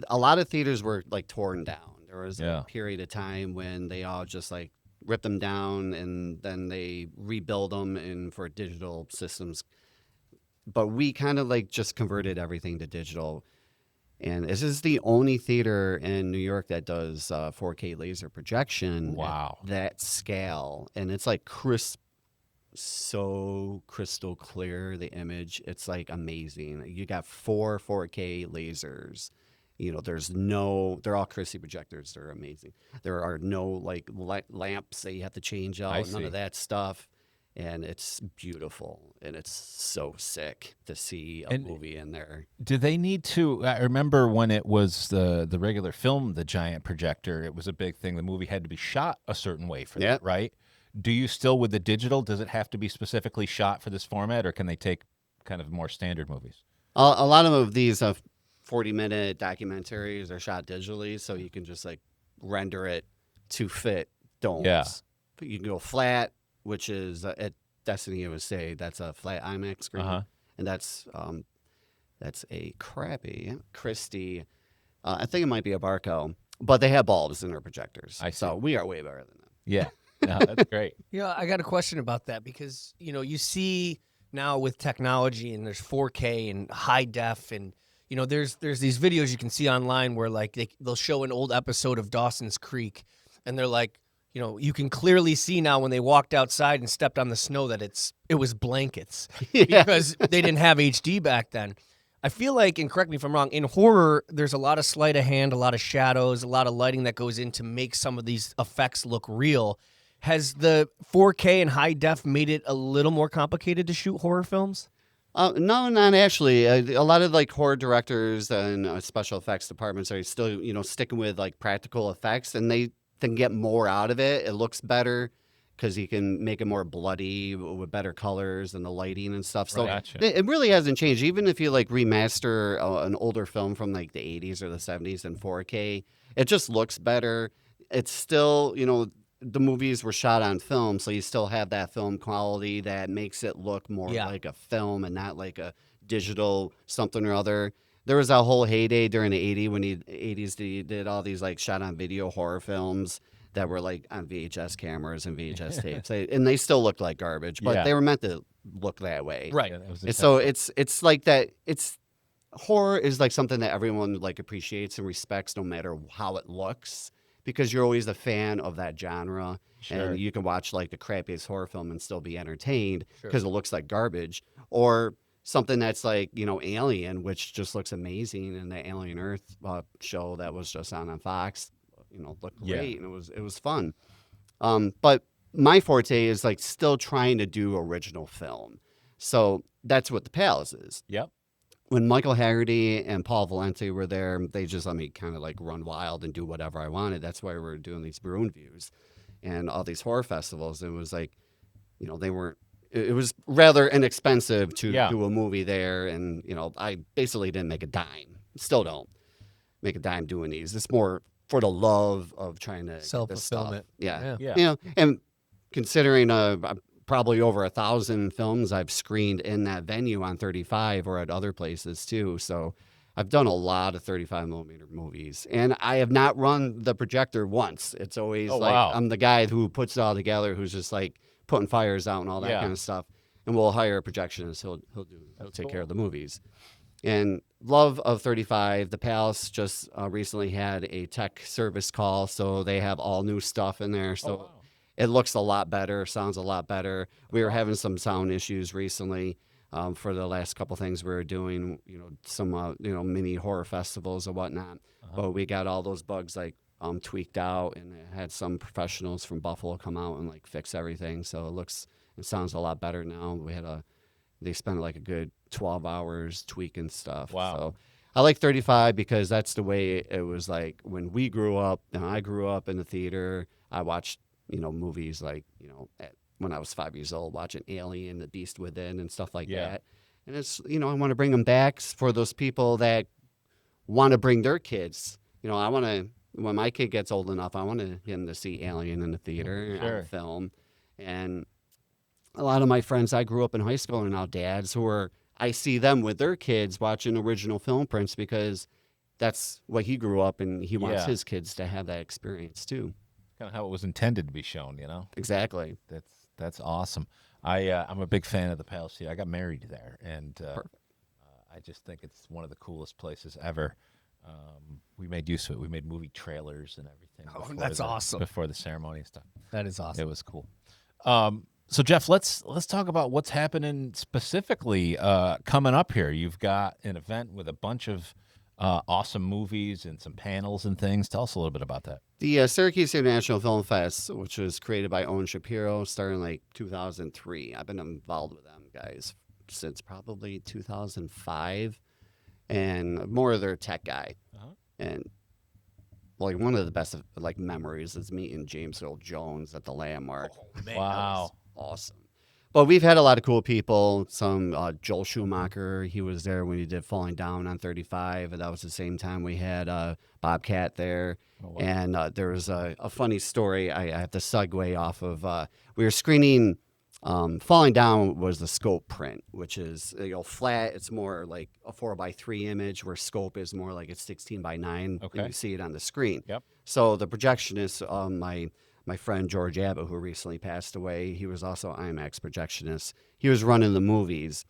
a lot of theaters were like torn down. There was a period of time when they all just like ripped them down, and then they rebuild them and for digital systems. But we kind of like just converted everything to digital. And this is the only theater in New York that does 4K laser projection at that scale. And it's like so crystal clear, the image. It's like amazing. You got 4 4K lasers. They're all Christie projectors. They're amazing. There are no like lamps that you have to change out, none of that stuff. And it's beautiful, and it's so sick to see a movie in there. Do they need to? I remember when it was the regular film, the giant projector, it was a big thing. The movie had to be shot a certain way for that, right? Do you still, with the digital, does it have to be specifically shot for this format, or can they take kind of more standard movies? A lot of these 40-minute documentaries are shot digitally, so you can just like render it to fit domes. Yeah. You can go flat, which is at Destiny, I would say that's a flat IMAX screen, and that's a crappy Christie. I think it might be a Barco, but they have bulbs in their projectors. So we are way better than them. Yeah, no, that's great. I got a question about that, because you see now with technology, and there's 4K and high def, and there's these videos you can see online where like they'll show an old episode of Dawson's Creek, and they're like, you can clearly see now when they walked outside and stepped on the snow that it was blankets because they didn't have HD back then. I feel like, and correct me if I'm wrong, in horror, there's a lot of sleight of hand, a lot of shadows, a lot of lighting that goes in to make some of these effects look real. Has the 4K and high def made it a little more complicated to shoot horror films? No, not actually. A lot of like horror directors and special effects departments are still, sticking with like practical effects, and they can get more out of it. It looks better because you can make it more bloody with better colors and the lighting and stuff. So Gotcha. it really hasn't changed. Even if you like remaster an older film from like the 80s or the 70s in 4K, it just looks better. It's still, the movies were shot on film, so you still have that film quality that makes it look more like a film and not like a digital something or other. There was a whole heyday during the 80s when he did all these like shot on video horror films that were like on VHS cameras and VHS tapes, and they still looked like garbage, but they were meant to look that way. Right. Yeah, that was And so it's like that. It's horror is like something that everyone like appreciates and respects, no matter how it looks, because you're always a fan of that genre. Sure. And you can watch like the crappiest horror film and still be entertained because it looks like garbage, or something that's like, Alien, which just looks amazing, and the Alien Earth show that was just on Fox, looked great, and it was fun. But my forte is like still trying to do original film. So that's what The Palace is. Yep. When Michael Haggerty and Paul Valenti were there, they just let me kind of like run wild and do whatever I wanted. That's why we're doing these Maroon Views and all these horror festivals. It was like, they weren't, it was rather inexpensive to do a movie there. And, I basically didn't make a dime. Still don't make a dime doing these. It's more for the love of trying to Self-fulfillment. Yeah. And considering probably over 1,000 films I've screened in that venue on 35 or at other places too. So I've done a lot of 35 millimeter movies, and I have not run the projector once. It's always I'm the guy who puts it all together, who's just like putting fires out and all that kind of stuff. And we'll hire a projectionist. He'll take care of the movies. And love of 35, the Palace just recently had a tech service call, so they have all new stuff in there. So it looks a lot better, sounds a lot better. We were having some sound issues recently for the last couple things we were doing, some mini horror festivals and whatnot. But we got all those bugs like tweaked out, and it had some professionals from Buffalo come out and like fix everything. So it sounds a lot better now. They spent like a good 12 hours tweaking stuff. Wow. So I like 35 because that's the way it was like when we grew up. And I grew up in the theater. I watched movies like, when I was 5 years old, watching Alien, The Beast Within, and stuff like that. And it's, I want to bring them back for those people that want to bring their kids. I want to, when my kid gets old enough, I want him to see Alien in the theater on film. And a lot of my friends I grew up in high school are now dads I see them with their kids watching original film prints because that's what he grew up, and he wants his kids to have that experience too. Kind of how it was intended to be shown, Exactly. That's awesome. I'm a big fan of the Palace Theater. I got married there, and I just think it's one of the coolest places ever. We made use of it. We made movie trailers and everything. Oh, that's awesome. Before the ceremony and stuff. That is awesome. It was cool. So Jeff, let's talk about what's happening specifically coming up here. You've got an event with a bunch of awesome movies and some panels and things. Tell us a little bit about that. The Syracuse International Film Fest, which was created by Owen Shapiro, started in like 2003. I've been involved with them guys since probably 2005, and more of their tech guy. And like one of the best like memories is meeting James Earl Jones at the Landmark. Oh, man. Wow. Awesome. But we've had a lot of cool people. Some Joel Schumacher, he was there when he did Falling Down on 35, and that was the same time we had Bobcat there. Oh, wow. And there was a funny story I have to segue off of. We were screening Falling Down was the scope print, which is flat. It's more like a 4:3 image, where scope is more like a 16:9. Okay. And you see it on the screen. Yep. So the projectionist, my friend George Abbott, who recently passed away, he was also IMAX projectionist. He was running the movies,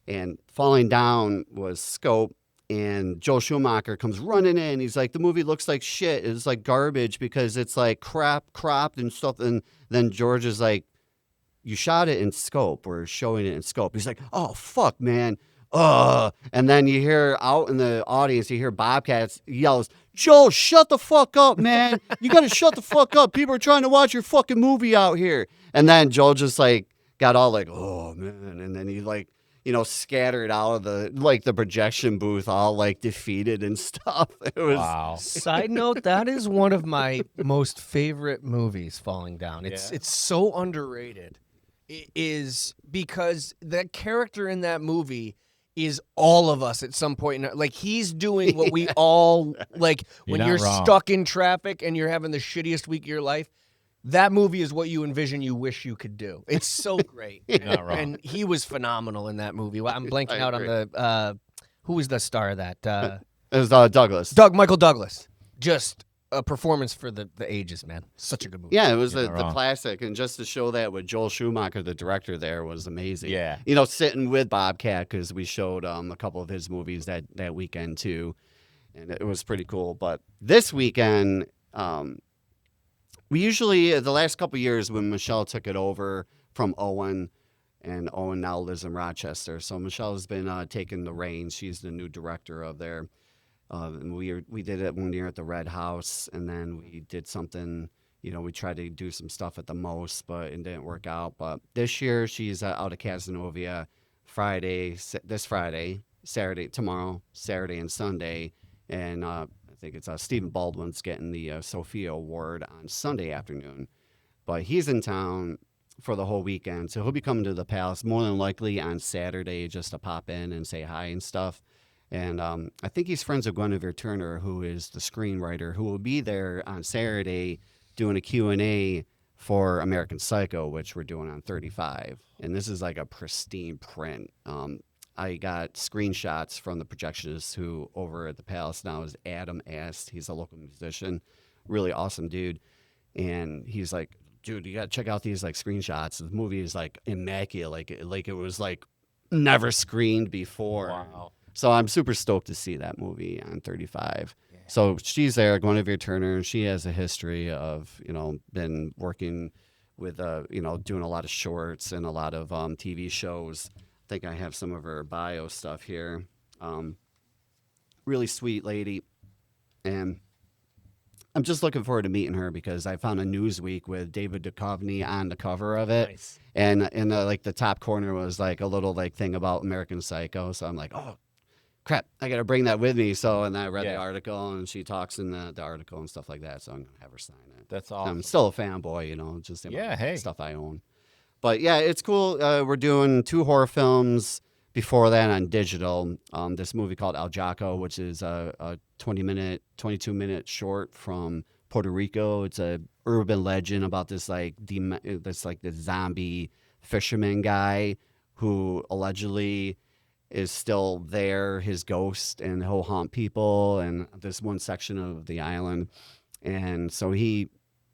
and Falling Down was scope. And Joel Schumacher comes running in. He's like, the movie looks like shit. It's like garbage because it's like cropped and stuff. And then George is like, you shot it in scope. We're showing it in scope. He's like, oh, fuck, man. And then you hear out in the audience, you hear Bobcats yells, Joe, shut the fuck up, man. You got to shut the fuck up. People are trying to watch your fucking movie out here. And then Joel just like got all like, oh, man. And then he like, scattered out of the projection booth, all like defeated and stuff. It was Wow. Side note, that is one of my most favorite movies, Falling Down. It's so underrated. It is because the character in that movie is all of us at some point. Like, he's doing what we all, like, when not you're wrong. stuck in traffic and you're having the shittiest week of your life, that movie is what you envision you wish you could do. It's so great. Not wrong. And he was phenomenal in that movie. Well, I'm blanking I out on agree. the, who was the star of that? it was Douglas. Michael Douglas. Just a performance for the ages, man. Such a good movie. Yeah, it was You're the not wrong. classic, and just to show that with Joel Schumacher, the director, there was amazing. Yeah. Sitting with Bobcat because we showed a couple of his movies that weekend too, and it was pretty cool. But this weekend, we usually the last couple of years when Michelle took it over from Owen, and Owen now lives in Rochester, so Michelle has been taking the reins. She's the new director of there. And we did it one year at the Red House, and then we did something. We tried to do some stuff at the Most, but it didn't work out. But this year, she's out of Casanova this Friday, Saturday, tomorrow, Saturday and Sunday, and I think it's Stephen Baldwin's getting the Sophia Award on Sunday afternoon. But he's in town for the whole weekend, so he'll be coming to the Palace more than likely on Saturday just to pop in and say hi and stuff. And I think he's friends with Guinevere Turner, who is the screenwriter, who will be there on Saturday doing a Q&A for American Psycho, which we're doing on 35. And this is like a pristine print. I got screenshots from the projectionist who over at the Palace now is Adam Ast. He's a local musician, really awesome dude. And he's like, dude, you got to check out these like screenshots. The movie is like immaculate, like it was like never screened before. Wow. So I'm super stoked to see that movie on 35. Yeah. So she's there, Guinevere Turner. She has a history of, been working with, doing a lot of shorts and a lot of TV shows. I think I have some of her bio stuff here. Really sweet lady. And I'm just looking forward to meeting her because I found a Newsweek with David Duchovny on the cover of it. Nice. And in the top corner was like a little like thing about American Psycho. So I'm like, oh, crap, I got to bring that with me. So, and I read the article, and she talks in the article and stuff like that. So I'm going to have her sign it. That's awesome. I'm still a fanboy, just hey. stuff I own. But yeah, it's cool. We're doing 2 horror films before that on digital. This movie called El Jaco, which is a 22-minute short from Puerto Rico. It's a urban legend about this this zombie fisherman guy who allegedly is still there, his ghost, and he'll haunt people and this one section of the island. And so the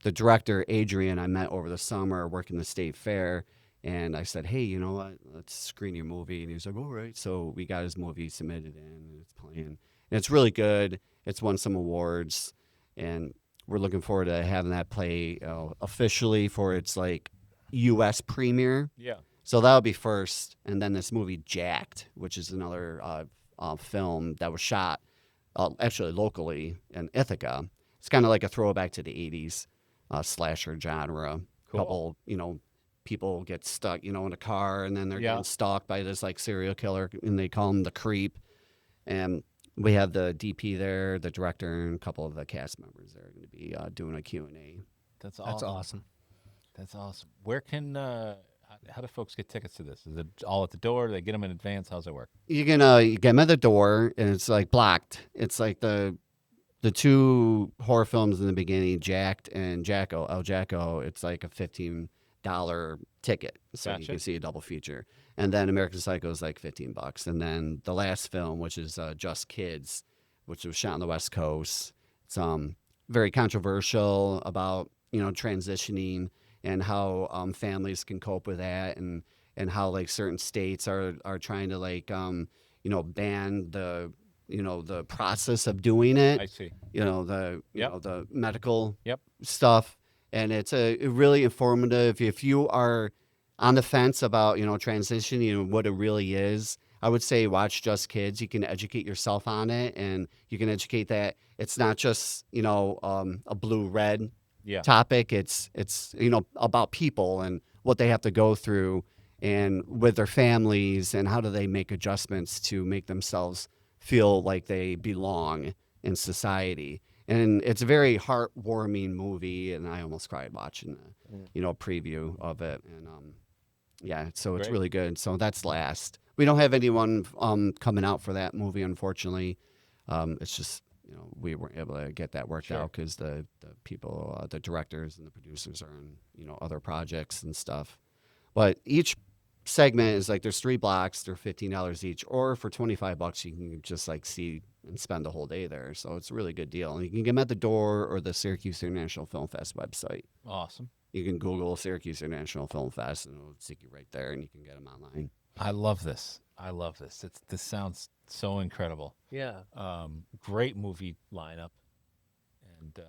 director, Adrian, I met over the summer working the state fair, and I said, hey, you know what, let's screen your movie. And he was like, all right. So we got his movie submitted in, and it's playing. And it's really good. It's won some awards, and we're looking forward to having that play officially for its like U.S. premiere. Yeah. So that'll be first, and then this movie Jacked, which is another film that was shot actually locally in Ithaca. It's kind of like a throwback to the 80s slasher genre. Cool. Couple, people get stuck, in a car, and then they're getting stalked by this like serial killer, and they call him the Creep. And we have the DP there, the director, and a couple of the cast members there going to be doing a Q&A. That's awesome. That's awesome. Where can how do folks get tickets to this? Is it all at the door? Do they get them in advance? How's it work? You get them at the door, and it's like blocked. It's like the 2 horror films in the beginning, Jacked and Jacko, El Jacko. It's like a $15 ticket, so Gotcha. you can see a double feature. And then American Psycho is like $15, and then the last film, which is Just Kids, which was shot on the West Coast. It's very controversial about transitioning and how families can cope with that, and how like certain states are trying to like ban the process of doing it. I see. The medical Yep. stuff, and it's a really informative. If you are on the fence about transitioning and what it really is, I would say watch Just Kids. You can educate yourself on it, and you can educate that it's not just, a blue-red topic. It's about people and what they have to go through and with their families and how do they make adjustments to make themselves feel like they belong in society. And it's a very heartwarming movie, and I almost cried watching the preview of it. And so it's really good. So that's last. We don't have anyone coming out for that movie, unfortunately. It's just we weren't able to get that worked out because the people, the directors and the producers are in other projects and stuff. But each segment is like there's 3 blocks, they're $15 each, or for $25 you can just like see and spend the whole day there. So it's a really good deal. And you can get them at the door or the Syracuse International Film Fest website. Awesome. You can Google Syracuse International Film Fest and it'll take you right there, and you can get them online. I love this. This sounds so incredible. Yeah. Great movie lineup, and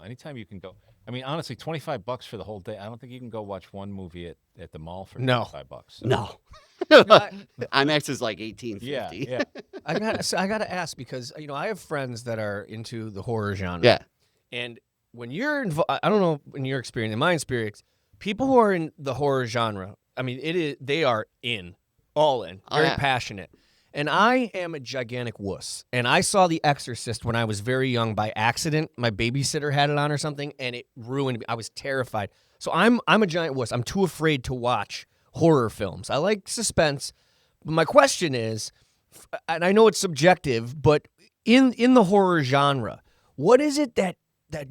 anytime you can go. I mean, honestly, $25 for the whole day. I don't think you can go watch one movie at the mall for $25. So. No. IMAX is like $18.50. Yeah. I gotta ask because I have friends that are into the horror genre. Yeah. And when you're involved, I don't know in your experience, in my experience, people who are in the horror genre, I mean, they are all in, very passionate. And I am a gigantic wuss. And I saw The Exorcist when I was very young by accident. My babysitter had it on or something, and it ruined me. I was terrified. So I'm a giant wuss. I'm too afraid to watch horror films. I like suspense. But my question is, and I know it's subjective, but in the horror genre, what is it that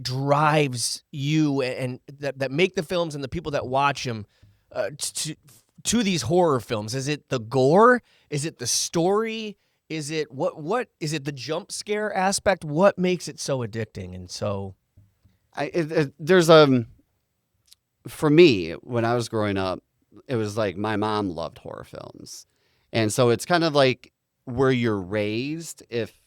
drives you and that make the films and the people that watch them to these horror films? Is it the gore? Is it the story? Is it what is it the jump scare aspect? What makes it so addicting? And so there's for me, when I was growing up, it was like my mom loved horror films. And so it's kind of like where you're raised. If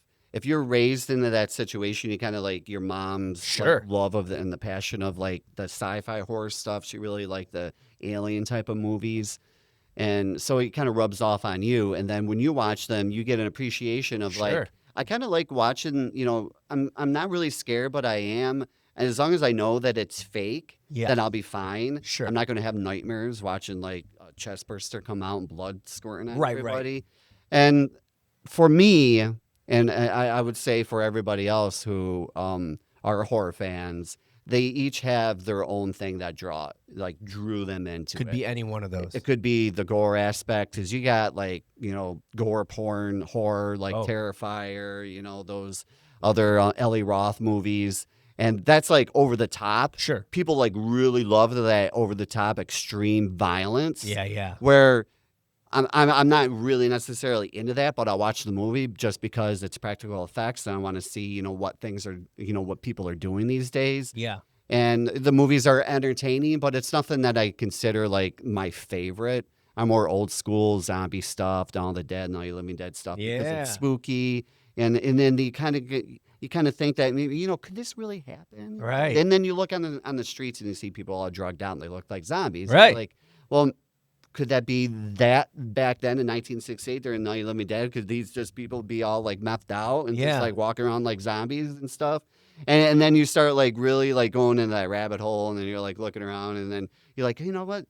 you're raised into that situation, you kind of like your mom's like, love of and the passion of like the sci-fi horror stuff. She really liked the alien type of movies. And so it kind of rubs off on you. And then when you watch them, you get an appreciation of like, I kind of like watching, I'm not really scared, but I am. And as long as I know that it's fake, then I'll be fine. Sure. I'm not going to have nightmares watching like a chest burster come out and blood squirting on everybody. Right. And for me, and I would say for everybody else who are horror fans, they each have their own thing that drew them into it. Could be any one of those. It could be the gore aspect, because you got like, gore porn, horror, like Terrifier, those other Ellie Roth movies. And that's like over the top. Sure. People like really love that over the top extreme violence. Yeah. Where I'm not really necessarily into that, but I'll watch the movie just because it's practical effects and I want to see, what things are, what people are doing these days. Yeah. And the movies are entertaining, but it's nothing that I consider like my favorite. I'm more old school zombie stuff, Dawn of the Dead, Night of the Living Dead stuff because it's spooky. And then you kind of think that maybe, could this really happen? Right. And then you look on the streets and you see people all drugged out and they look like zombies. Right. Like, well, could that be that back then in 1968 during Night of the Living Dead? Could these just people be all like methed out and just like walking around like zombies and stuff? And then you start like really like going into that rabbit hole and then you're like looking around and then you're like, you know what?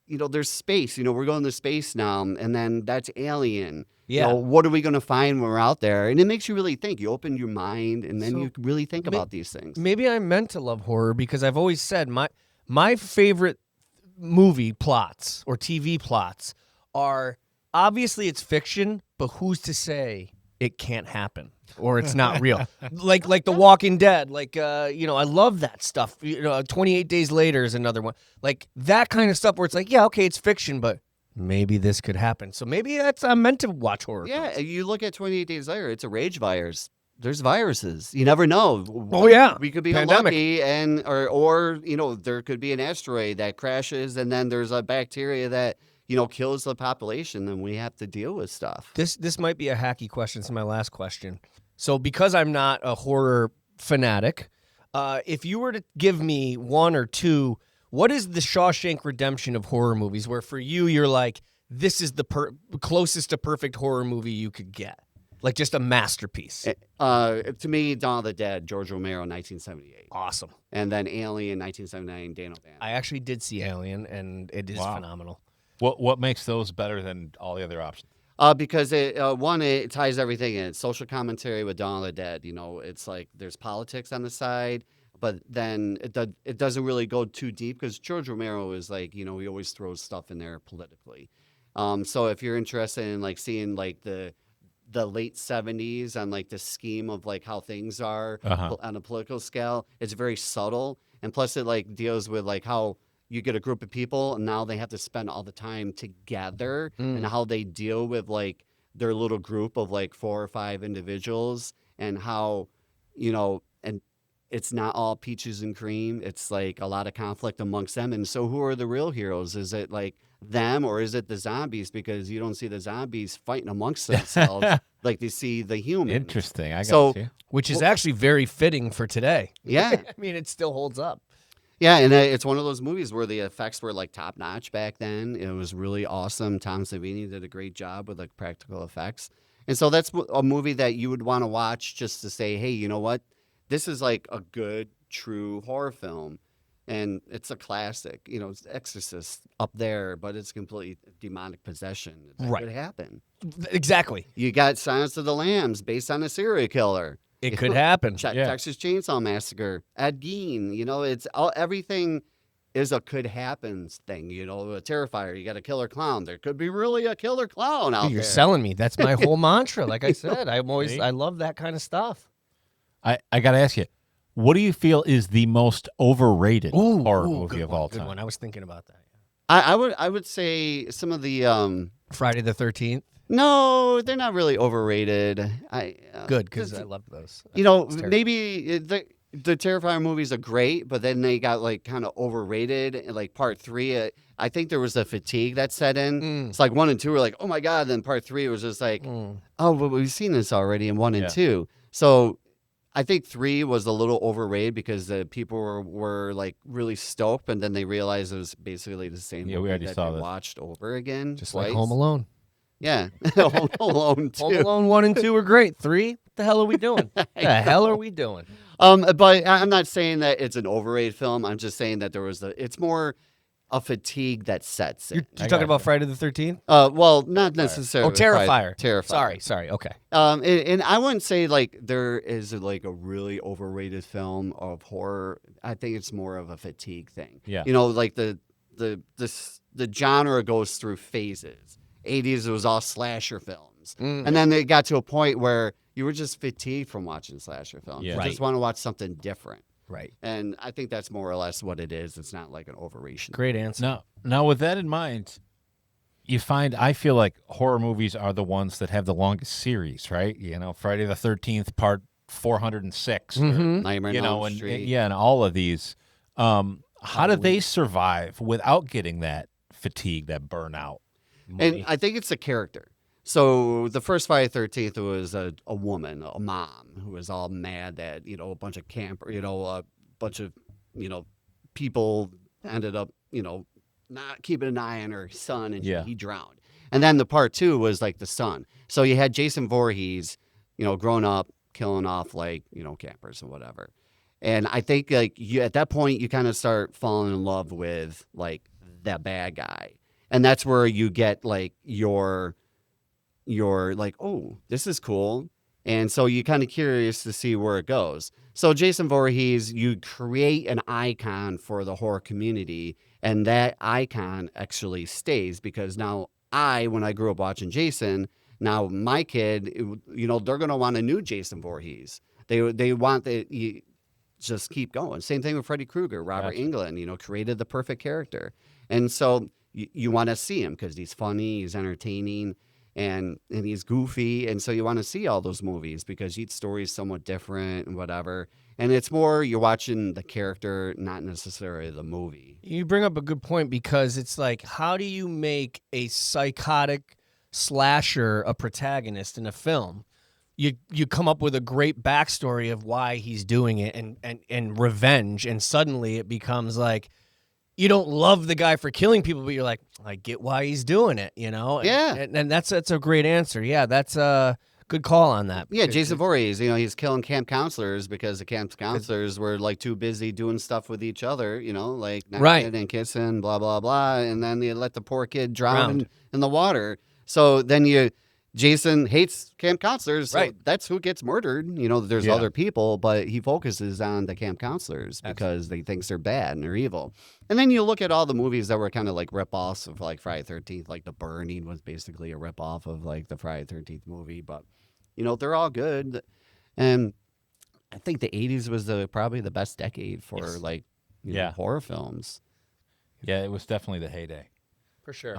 There's space. We're going to space now, and then that's alien. Yeah. What are we going to find when we're out there? And it makes you really think. You open your mind, and then you really think about these things. Maybe I'm meant to love horror because I've always said my favorite movie plots or TV plots are obviously it's fiction, but who's to say it can't happen or it's not real? like The Walking Dead. I love that stuff. 28 Days Later is another one. Like that kind of stuff where it's like, yeah, okay, it's fiction, but maybe this could happen. So maybe I'm meant to watch horror. Yeah, you look at 28 Days Later, it's a rage virus. There's viruses. You never know. Oh yeah, we could be Pandemic. Unlucky, or there could be an asteroid that crashes, and then there's a bacteria that kills the population, and we have to deal with stuff. This might be a hacky question. It's my last question. So because I'm not a horror fanatic, if you were to give me one or two, what is the Shawshank Redemption of horror movies? Where for you, you're like, this is the closest to perfect horror movie you could get. Like just a masterpiece. To me, Dawn of the Dead, George Romero, 1978. Awesome. And then Alien, 1979, Daniel Van. I actually did see Alien, and it is phenomenal. What makes those better than all the other options? Because it ties everything in. Social commentary with Dawn of the Dead. You know, it's like there's politics on the side, but then it doesn't really go too deep because George Romero is like, you know, he always throws stuff in there politically. So if you're interested in like seeing like the late 70s on like the scheme of like how things are on a political scale, it's very subtle. And plus it like deals with like how you get a group of people and now they have to spend all the time together and how they deal with like their little group of like 4 or 5 individuals and how, you know, and it's not all peaches and cream. It's like a lot of conflict amongst them. And so who are the real heroes? Is it like them or is it the zombies? Because you don't see the zombies fighting amongst themselves like you see the humans. Interesting. I got you. Which is actually very fitting for today. Yeah. I mean, it still holds up. Yeah, and it's one of those movies where the effects were like top notch back then. It was really awesome. Tom Savini did a great job with like practical effects. And so that's a movie that you would want to watch just to say, hey, you know what? This is like a good, true horror film. And it's a classic. You know, it's Exorcist up there, but it's completely demonic possession. That could happen. Exactly. You got Silence of the Lambs based on a serial killer. It could happen. Texas Chainsaw Massacre, Ed Gein. You know, it's everything is a could happen thing. You know, a Terrifier. You got a killer clown. There could be really a killer clown out there. You're selling me. That's my whole mantra. Like I said, I love that kind of stuff. I got to ask you, what do you feel is the most overrated horror movie of all time? Good one. I was thinking about that. I would say some of the Friday the 13th. No, they're not really overrated. Good, because I love those. You know, maybe the Terrifier movies are great, but then they got like kind of overrated. And like part 3, I think there was a fatigue that set in. It's like 1 and 2 were like, oh my god. Then part 3 was just like, oh, but we've seen this already in 1 and 2. So I think 3 was a little overrated because the people were like really stoked, and then they realized it was basically the same. Yeah, we already saw they this. Watched over again, just twice. like Home Alone. Yeah, Home Alone 2. Home Alone 1 and 2 were great. 3, what the hell are we doing? What the hell are we doing? But I'm not saying that it's an overrated film. I'm just saying that it's more a fatigue that sets in. You're talking about Friday the 13th? Well, not necessarily. Oh, Terrifier. Terrifier. Sorry. Okay. And I wouldn't say like there is like a really overrated film of horror. I think it's more of a fatigue thing. Yeah. You know, like the genre goes through phases. 80s, it was all slasher films. And then they got to a point where you were just fatigued from watching slasher films. Yeah. You just want to watch something different. Right. And I think that's more or less what it is. It's not like an overration. Great answer. Now, with that in mind, I feel like horror movies are the ones that have the longest series, right? You know, Friday the 13th, part 406. Nightmare on Elm and Street. and all of these. How do they survive without getting that fatigue, that burnout? And I think it's a character. So the first Friday the 13th was a woman, a mom, who was all mad that, you know, a bunch of people ended up, you know, not keeping an eye on her son, and he drowned. And then the part 2 was like the son. So you had Jason Voorhees, you know, growing up, killing off like, you know, campers and whatever. And I think like at that point you kind of start falling in love with like that bad guy. And that's where you get like your like, oh, this is cool. And so you're kind of curious to see where it goes. So Jason Voorhees, you create an icon for the horror community, and that icon actually stays because now when I grew up watching Jason, now my kid, you know, they're going to want a new Jason Voorhees. They want you just keep going. Same thing with Freddy Krueger. Robert Englund, you know, created the perfect character. And so you want to see him because he's funny, he's entertaining, and he's goofy. And so you want to see all those movies because each story is somewhat different and whatever. And it's more you're watching the character, not necessarily the movie. You bring up a good point because it's like, how do you make a psychotic slasher a protagonist in a film? You come up with a great backstory of why he's doing it and revenge, and suddenly it becomes like, you don't love the guy for killing people, but you're like, I get why he's doing it, you know? Yeah. And that's a great answer. Yeah, that's a good call on that. Yeah, Jason Voorhees, he's killing camp counselors because the camp counselors were like too busy doing stuff with each other, like knocking and kissing, blah, blah, blah. And then they let the poor kid drown in the water. So then Jason hates camp counselors. So that's who gets murdered. There's other people, but he focuses on the camp counselors because they think they're bad and they're evil. And then you look at all the movies that were kind of like rip-offs of like Friday the 13th, like The Burning was basically a rip-off of like the Friday the 13th movie, but they're all good. And I think the 80s was probably the best decade for horror films. Yeah, it was definitely the heyday. For sure.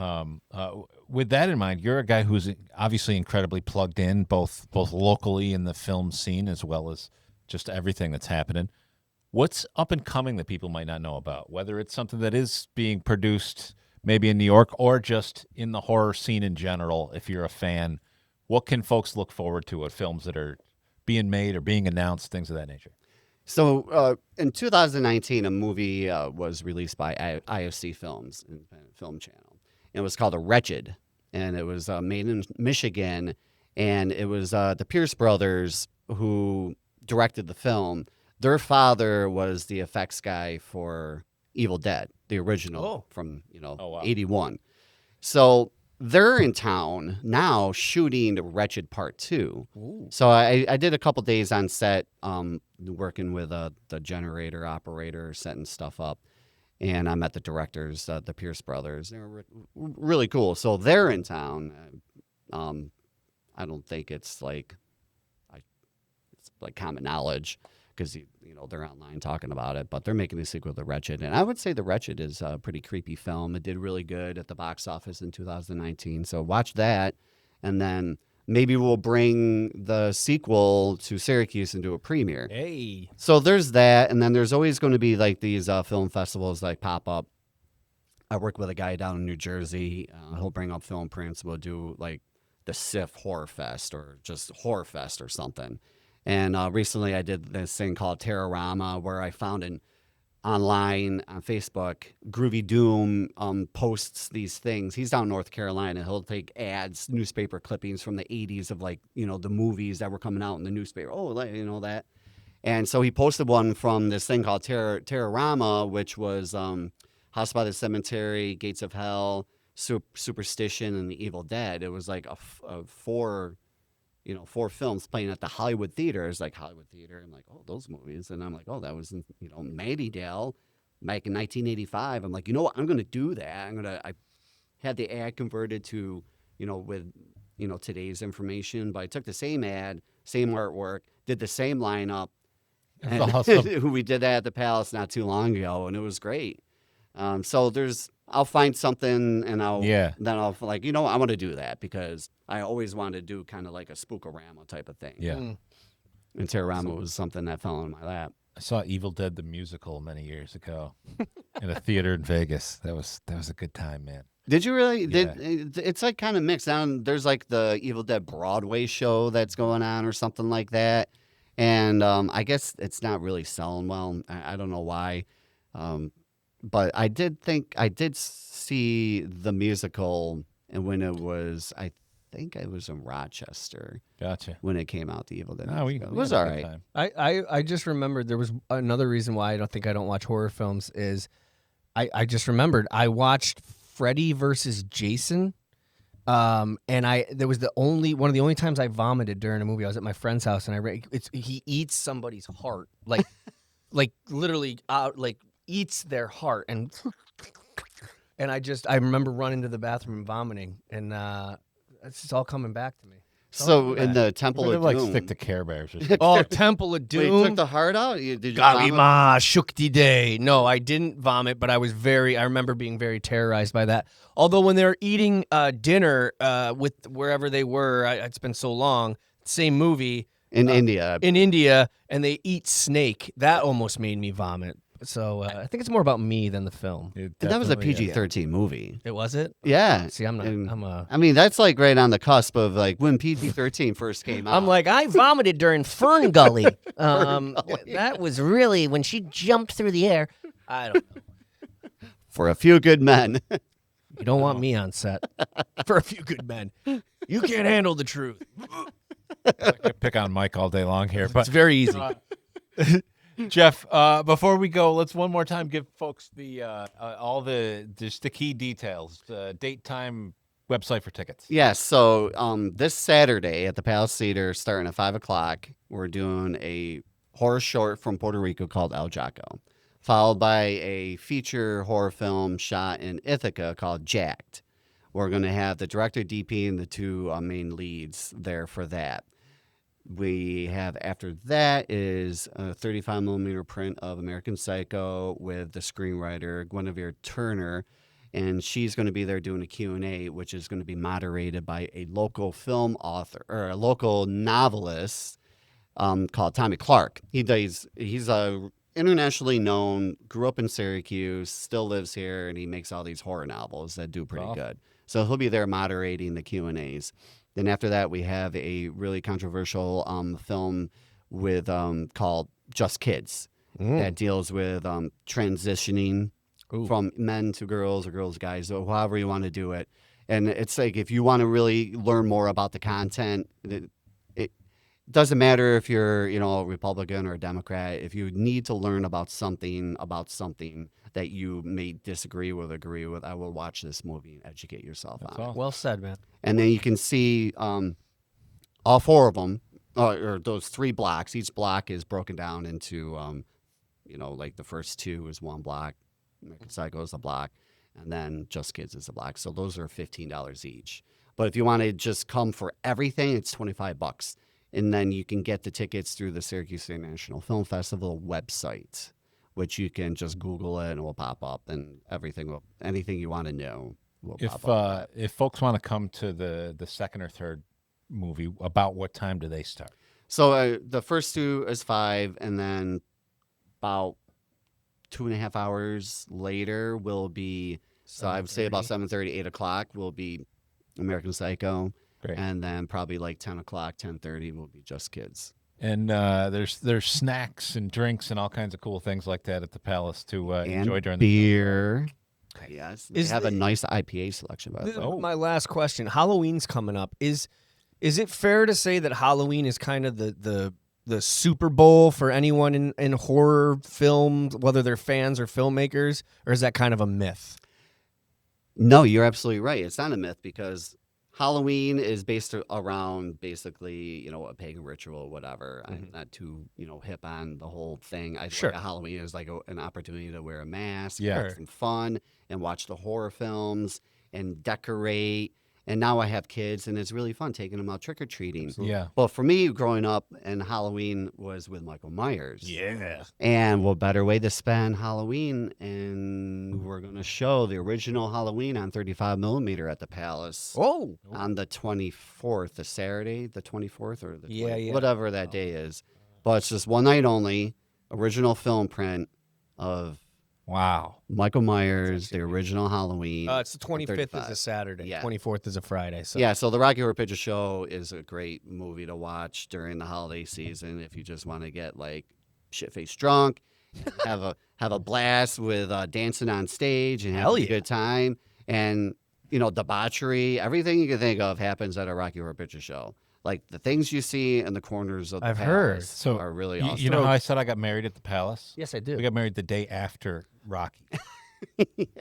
With that in mind, you're a guy who's obviously incredibly plugged in, both locally in the film scene as well as just everything that's happening. What's up and coming that people might not know about? Whether it's something that is being produced maybe in New York or just in the horror scene in general, if you're a fan, what can folks look forward to at films that are being made or being announced, things of that nature? So in 2019, a movie was released by IFC Films, Independent Film Channel. And it was called The Wretched, and it was made in Michigan, and it was the Pierce brothers who directed the film. Their father was the effects guy for Evil Dead, the original from 81. So they're in town now shooting The Wretched Part 2. Ooh. So I did a couple days on set working with the generator operator, setting stuff up. And I met the directors, the Pierce brothers. They were really cool. So they're in town. I don't think it's like common knowledge because they're online talking about it. But they're making a sequel to The Wretched, and I would say The Wretched is a pretty creepy film. It did really good at the box office in 2019. So watch that, and then maybe we'll bring the sequel to Syracuse and do a premiere. Hey. So there's that, and then there's always going to be like these film festivals like pop up. I work with a guy down in New Jersey. He'll bring up film prints. We'll do like the SIF Horror Fest or just Horror Fest or something. And recently I did this thing called Terrorama where I found online on Facebook, Groovy Doom posts these things. He's down in North Carolina. He'll take ads, newspaper clippings from the 80s of the movies that were coming out in the newspaper. Oh, that. And so he posted one from this thing called Terrorama, which was House by the Cemetery, Gates of Hell, Superstition, and The Evil Dead. It was like a four films playing at the Hollywood Theater. It's like Hollywood Theater. I'm like, oh, those movies. And I'm like, oh, that was in, Mattydale back in 1985. I'm like, you know what? I'm going to do that. I had the ad converted to, with, today's information, but I took the same ad, same artwork, did the same lineup. That's awesome. We did that at the Palace not too long ago, and it was great. So I'll find something and then I'll like, I want to do that because I always wanted to do kind of like a Spookorama type of thing. Yeah. And Terrorama was something that fell in my lap. I saw Evil Dead the musical many years ago in a theater in Vegas. That was a good time, man. Did you really? Yeah. It's like kind of mixed down. There's like the Evil Dead Broadway show that's going on or something like that. And I guess it's not really selling well. I don't know why. But I did see the musical, and when it was, I think it was in Rochester. Gotcha. When it came out, the Evil Dead. It was all right. I just remembered there was another reason why I don't watch horror films is I just remembered I watched Freddy versus Jason. And there was one of the only times I vomited during a movie. I was at my friend's house and he eats somebody's heart, like literally eats their heart, and I remember running to the bathroom and vomiting, and it's just all coming back to me. So in the Temple of Doom, stick to Care Bears or something. Oh, Temple of Doom. Wait, you took the heart out? Did you Galima Shukti Day. No, I didn't vomit, but I remember being very terrorized by that. Although when they were eating dinner with wherever they were, it's been so long, same movie. In India. In India, and they eat snake. That almost made me vomit. So I think it's more about me than the film. And that was a PG-13 movie. It was it? Yeah. See, I'm not. I mean, that's like right on the cusp of like when PG-13 first came out. I'm like, I vomited during Fern Gully. That was really when she jumped through the air. I don't know. For a few good men. You don't want me on set. For a few good men. You can't handle the truth. I could pick on Mike all day long here, It's but very easy. Jeff, before we go, let's one more time give folks the all the just the key details, date, time, website for tickets. Yes. So this Saturday at the Palace Theater, starting at 5:00, we're doing a horror short from Puerto Rico called El Jaco, followed by a feature horror film shot in Ithaca called Jacked. We're going to have the director, DP, and the two main leads there for that. We have after that is a 35mm print of American Psycho with the screenwriter Guinevere Turner, and she's going to be there doing a Q&A, which is going to be moderated by a local film author or a local novelist called Tommy Clark. He's a internationally known, grew up in Syracuse, still lives here, and he makes all these horror novels that do pretty good. So he'll be there moderating the Q&As. Then after that, we have a really controversial film with called Just Kids that deals with transitioning from men to girls or girls to guys, or however you want to do it. And it's like if you want to really learn more about the content, it doesn't matter if you're a Republican or a Democrat. If you need to learn about something that you may disagree with, agree with, I will watch this movie and educate yourself on it. Well said, man. And then you can see all four of them, or those 3 blocks. Each block is broken down into, like the first 2 is 1 block, American Psycho is a block, and then Just Kids is a block. So those are $15 each. But if you want to just come for everything, it's $25. And then you can get the tickets through the Syracuse International Film Festival website, which you can just Google it and it will pop up, and anything you want to know will pop up. If folks want to come to the second or third movie, about what time do they start? So the first 2 is 5, and then about 2.5 hours later will be, so I would say about 7:30, 8 o'clock will be American Psycho. Great. And then probably like 10 o'clock, 10:30 will be Just Kids. And there's snacks and drinks and all kinds of cool things like that at the Palace to enjoy during the beer. Yes, they have a nice IPA selection. By the way. My last question: Halloween's coming up. Is it fair to say that Halloween is kind of the Super Bowl for anyone in horror film, whether they're fans or filmmakers, or is that kind of a myth? No, you're absolutely right. It's not a myth because Halloween is based around basically, a pagan ritual, whatever. I'm not too, hip on the whole thing. I think Halloween is like an opportunity to wear a mask, have some fun, and watch the horror films and decorate. And now I have kids, and it's really fun taking them out trick-or-treating. Yeah. Well, for me, growing up, and Halloween was with Michael Myers. Yeah. And what better way to spend Halloween? And we're going to show the original Halloween on 35mm at the Palace. Oh. On the 24th, the Saturday, the 24th, or the 20th, Yeah. whatever that day is. But it's just one night only, original film print of Michael Myers, the original Halloween. It's the 25th is a Saturday. Yeah. 24th is a Friday. So. Yeah, so the Rocky Horror Picture Show is a great movie to watch during the holiday season if you just want to get like shit-faced drunk, have a blast with dancing on stage and have a good time. And, debauchery, everything you can think of happens at a Rocky Horror Picture Show. Like the things you see in the corners of the Palace are really awesome. You know how I said I got married at the Palace? Yes, I do. We got married the day after Rocky.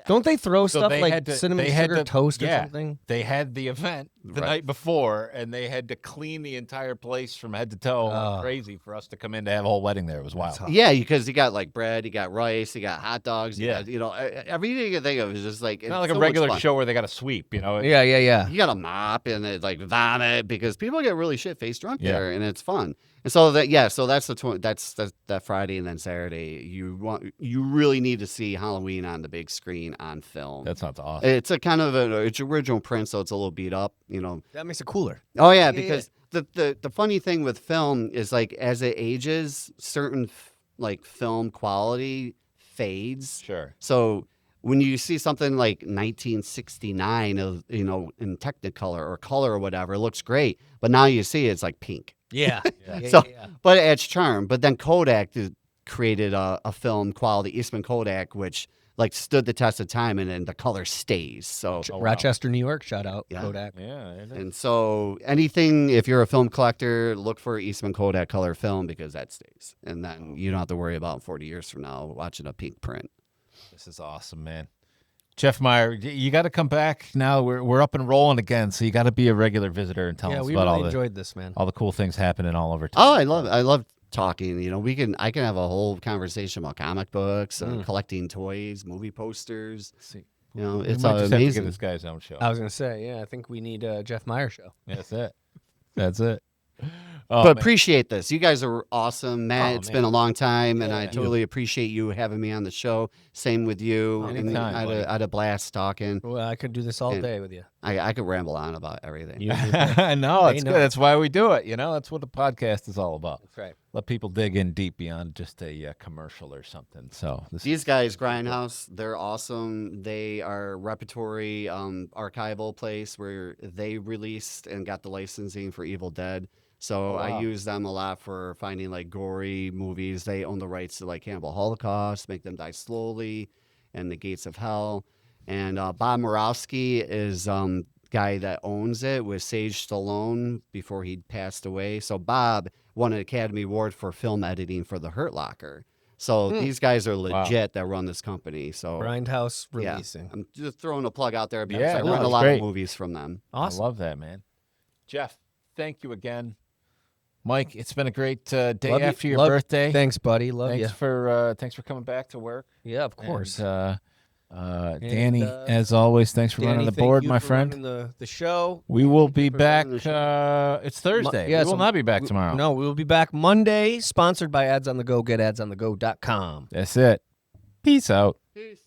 Don't they throw stuff they like had to- cinnamon they had sugar to- toast or yeah. something? They had the event the night before, and they had to clean the entire place from head to toe. Crazy for us to come in to have a whole wedding there. It was wild. Yeah, because you got like bread, you got rice, you got hot dogs. You got, everything you can think of is just like... It's not like a regular show where they got to sweep, Yeah. You got to mop and like vomit because people get really shit-faced drunk there, and it's fun. And so that's that Friday and then Saturday. You really need to see Halloween on the big screen on film. That sounds awesome. It's a kind of it's original print, so it's a little beat up. That makes it cooler. Oh yeah, because the funny thing with film is like as it ages, certain like film quality fades. Sure. So when you see something like 1969 of in Technicolor or color or whatever, it looks great, but now you see it's like pink. Yeah. But it adds charm. But then Kodak created a film quality, Eastman Kodak, which like stood the test of time, and then the color stays. So Rochester, New York, shout out Yeah. Kodak. Yeah. It is. and so anything, if you're a film collector, look for Eastman Kodak color film because that stays, and then you don't have to worry about 40 years from now watching a pink print. This is awesome, man. Jeff Meyer, you got to come back now. We're up and rolling again, so you got to be a regular visitor and tell us we about really enjoyed this, man. all the cool things happening all over town. Oh, I love talking. You know, I can have a whole conversation about comic books, collecting toys, movie posters. See, You know, we it's might just have to amazing. give this guy's own show. I was gonna say, I think we need a Jeff Meyer show. That's it. That's it. Oh, But man. appreciate this. You guys are awesome, Matt. It's been a long time, and I Yeah. totally appreciate you having me on the show. Same with you. And Anytime, I buddy. had a blast talking. Well, I could do this all And- day with you. I could ramble on about everything. You- No, They it's know. good. That's why we do it. You know, that's what the podcast is all about. That's right. Let people dig in deep beyond just a commercial or something. So These guys, Grindhouse, they're awesome. They are a repertory archival place where they released and got the licensing for Evil Dead. So I use them a lot for finding like gory movies. They own the rights to like Cannibal Holocaust, Make Them Die Slowly, and The Gates of Hell. And Bob Murawski is guy that owns it with Sage Stallone before he passed away. So Bob won an Academy Award for film editing for The Hurt Locker. So these guys are legit that run this company. So Grindhouse yeah, releasing. I'm just throwing a plug out there because Yeah, I no, run a it's lot great. of movies from them. Awesome. I love that, man. Jeff, thank you again. Mike, it's been a great day Love you. after your Love- birthday. Thanks, buddy. Love you. Thanks for coming back to work. Yeah, of course. And, Danny, as always, thanks for Danny, running the thank board, you my for friend. running the show. We will be for back. running the It's Thursday. Yeah, we will so not be back tomorrow. No, we will be back Monday. Sponsored by Ads on the Go. GetAdsOnTheGo.com. That's it. Peace out. Peace.